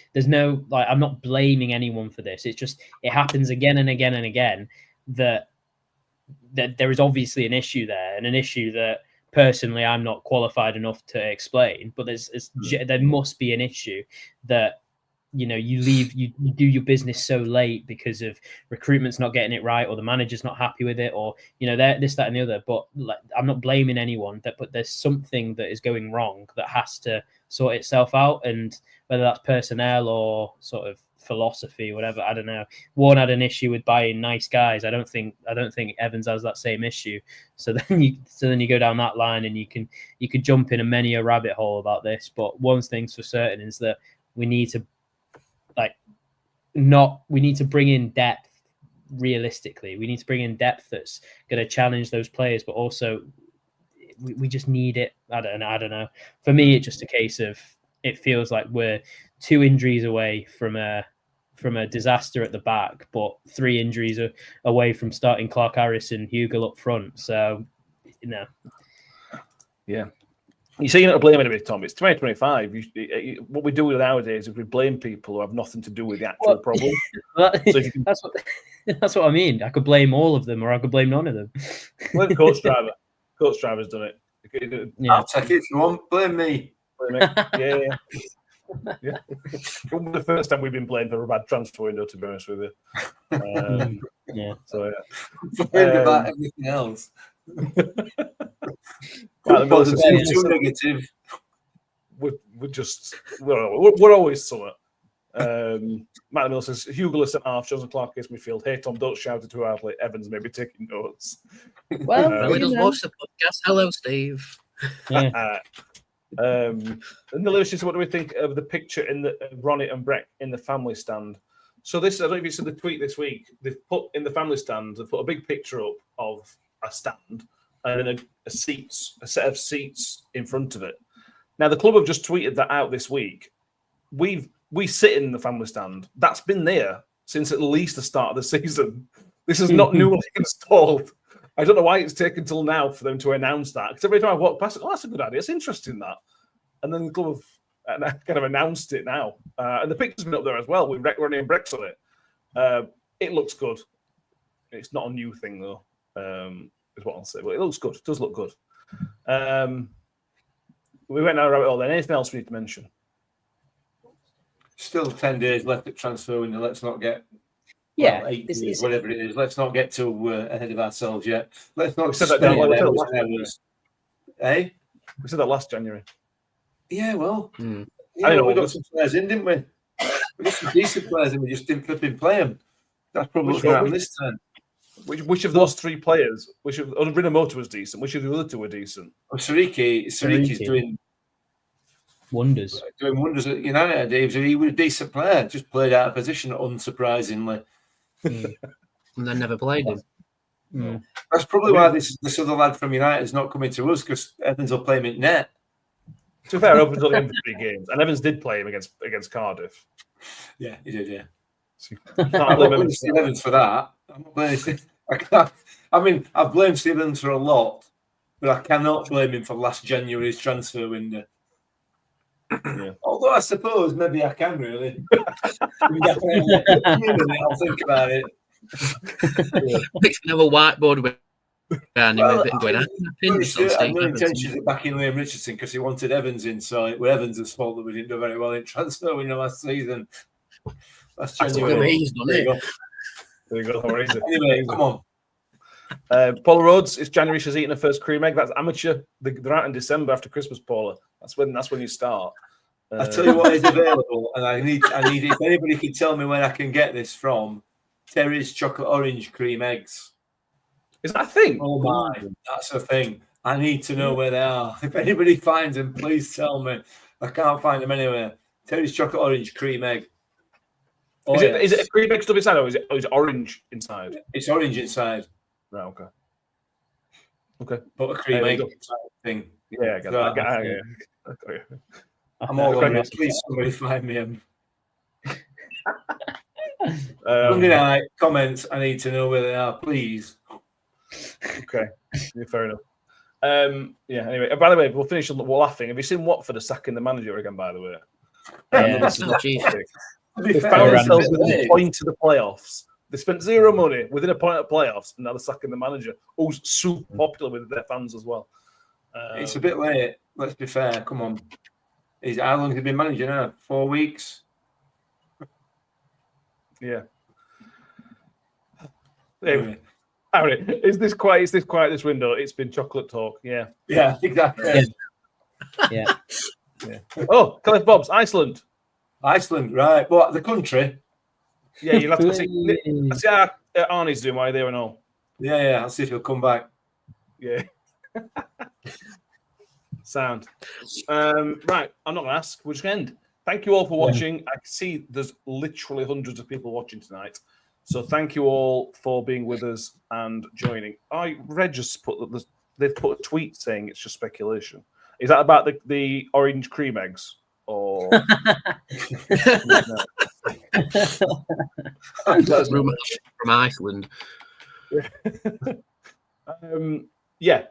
blaming anyone for this. It's just it happens again and again and again that there is obviously an issue there, and an issue that personally I'm not qualified enough to explain. But there must be an issue that. You do your business so late because of recruitment's not getting it right, or the manager's not happy with it, or this, that, and the other. But I'm not blaming anyone. But there's something that is going wrong that has to sort itself out, and whether that's personnel or sort of philosophy, whatever, I don't know. Warren had an issue with buying nice guys. I don't think Evans has that same issue. So then you go down that line, and you could jump in many a rabbit hole about this. But one thing's for certain is that we need to. We need to bring in depth realistically. We need to bring in depth that's going to challenge those players, but also we just need it. I don't know. For me, it's just a case of it feels like we're 2 injuries away from a disaster at the back, but 3 injuries away from starting Clark Harris and Hugill up front. So, yeah. You say you're not blaming anybody, Tom. It's 2025. What we do nowadays is we blame people who have nothing to do with the actual problem. That's what I mean. I could blame all of them, or I could blame none of them. Blame the coach driver. Coach driver's done it. Yeah. I'll take it if you want. Blame me. Yeah. The first time we've been blamed for a bad transfer window, to be honest with you. Yeah. So blamed about everything else. Negative. We're always somewhat. Matt Mill says Hugill is centre half, Johnson Clark is midfield. Hey Tom, don't shout it too loudly. Evans may be taking notes. Well, he does watch the podcast. Hello, Steve. Yeah. And the Lewis says, what do we think of the picture in the Ronnie and Breck in the family stand? So this, I don't know if you saw the tweet this week. They've put in the family stand. They've put a big picture up of a stand and then a set of seats in front of it. Now the club have just tweeted that out this week. We sit in the family stand. That's been there since at least the start of the season. This is not newly installed. I don't know why it's taken till now for them to announce that. Because every time I walk past it, that's a good idea. It's interesting that. And then the club have kind of announced it now. And the picture's been up there as well with Ronnie and Brex on it. It looks good. It's not a new thing though, is what I'll say. But it looks good. It does look good. We went down a rabbit hole then. Anything else we need to mention? Still 10 days left at transfer window. Let's not get 8 days, whatever it is. Let's not get too ahead of ourselves yet. Let's not spend hours. Eh? We said that last January. Yeah, well, I know we got some players in, didn't we? We got some decent players and we just didn't flipping play them. That's probably what's going to happen this time. Which of those 3 players? Rinamoto was decent. Which of the other 2 were decent? Well, Sariki's doing wonders. Doing wonders at United. He was a decent player. Just played out of position, unsurprisingly. And then never played him. That's probably why this other lad from United is not coming to us, because Evans will play him in net. To be fair, Evans only in 3 games, and Evans did play him against Cardiff. Yeah, he did. Yeah. I'm not blaming Steve Evans for that. I'm not blaming. I mean, I've blamed Steve Evans for a lot, but I cannot blame him for last January's transfer window. Yeah. Although I suppose maybe I can really. I'll think about it. Makes me have a whiteboard with going I no intentions of backing Liam Richardson because he wanted Evans in, so it was Evans' fault that we didn't do very well in transfer window last season. That's January. He's done it. There you go. Anyway, come on. Paula Rhodes, it's January. She's eating her first cream egg. That's amateur. They're out in December after Christmas, Paula. That's when you start. I tell you what is available, and I need. If anybody can tell me where I can get this from, Terry's chocolate orange cream eggs. Is that a thing? Oh my, that's a thing. I need to know where they are. If anybody finds them, please tell me. I can't find them anywhere. Terry's chocolate orange cream egg. Oh, is it a cream egg stuff inside, or is it orange inside? It's orange inside. Right. Okay. But a cream egg thing. Yeah, I got it. I'm all over it. Please, somebody find me them. Monday night comments. I need to know where they are, please. Okay, yeah, fair enough. Anyway, by the way, we'll finish on the laughing. Have you seen Watford sacking the manager again? By the way, they found themselves within a point of the playoffs. They spent zero money within a point of playoffs, and now they're sacking the manager, who's super popular with their fans as well. It's a bit late. Let's be fair. Come on. How long has he been manager now? 4 weeks. Yeah. Anyway, Harry, is this quiet? This window? It's been chocolate talk. Yeah. Yeah, exactly. Yeah. Oh, Cliff Bob's Iceland. Iceland, right? What, the country? Yeah, you'll have to see how Arnie's doing while you're there and all. Yeah. I'll see if he'll come back. Yeah. Sound. Right, I'm not going to ask. We'll just end. Thank you all for watching. I can see there's literally hundreds of people watching tonight. So thank you all for being with us and joining. Red just they've put a tweet saying it's just speculation. Is that about the orange cream eggs? Or That's rumour from Iceland.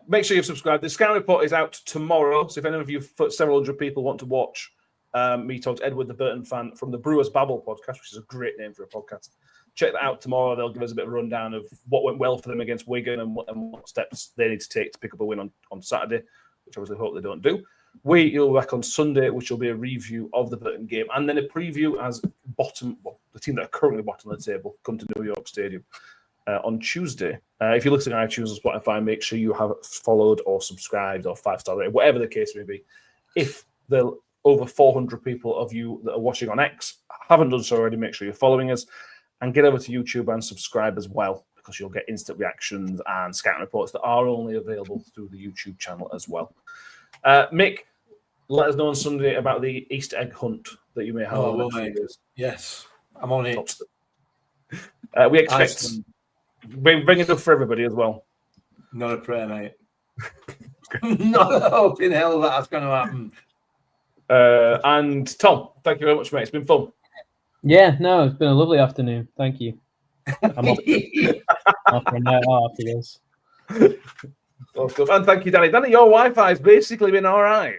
Make sure you've subscribed. The Scout Report is out tomorrow. So if any of you, several hundred people, want to watch me talk to Edward, the Burton fan from the Brewers Babble podcast, which is a great name for a podcast, check that out tomorrow. They'll give us a bit of a rundown of what went well for them against Wigan and what steps they need to take to pick up a win on Saturday, which I obviously hope they don't do. You'll be back on Sunday, which will be a review of the Burton game, and then a preview as the team that are currently bottom of the table come to New York Stadium on Tuesday. If you're listening on iTunes or Spotify, make sure you have followed or subscribed or 5-star rated, whatever the case may be. If the over 400 people of you that are watching on X haven't done so already, make sure you're following us and get over to YouTube and subscribe as well, because you'll get instant reactions and scouting reports that are only available through the YouTube channel as well. Mick, let us know on Sunday about the Easter egg hunt that you may have. Yes, I'm on it. We expect bring it up for everybody as well. Not a prayer, mate. Not a hope in hell that's going to happen. And Tom, thank you very much, mate. It's been fun. Yeah, no, it's been a lovely afternoon. Thank you. I'm off for a night out after this. And thank you, Danny. Danny, your Wi-Fi's basically been all right.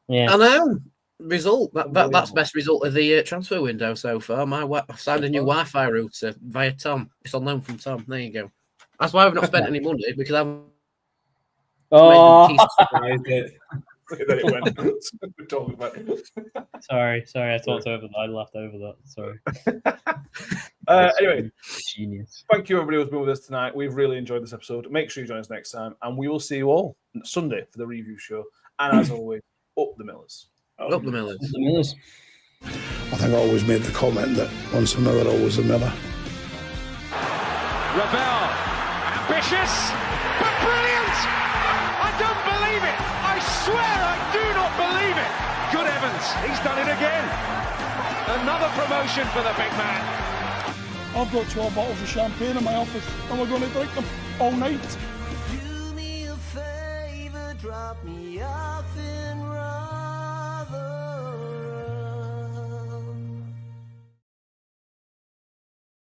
Yeah, I know. Result that's best result of the transfer window so far. I signed a new Wi-Fi router via Tom. It's on loan from Tom. There you go. That's why I've not spent any money, because I've Sorry, I talked over that. I laughed over that. Sorry. Anyway, genius. Thank you, everybody who's been with us tonight. We've really enjoyed this episode. Make sure you join us next time, and we will see you all Sunday for the review show. And as always, up the Millers. Up the Millers. The Millers. I think I always made the comment that once a Miller, always a Miller. Ravel, ambitious, but brilliant! I don't believe it! I swear I do not believe it! Good Evans, he's done it again. Another promotion for the big man. I've got 12 bottles of champagne in my office, and we're going to drink them all night. Do me a favor, drop me off in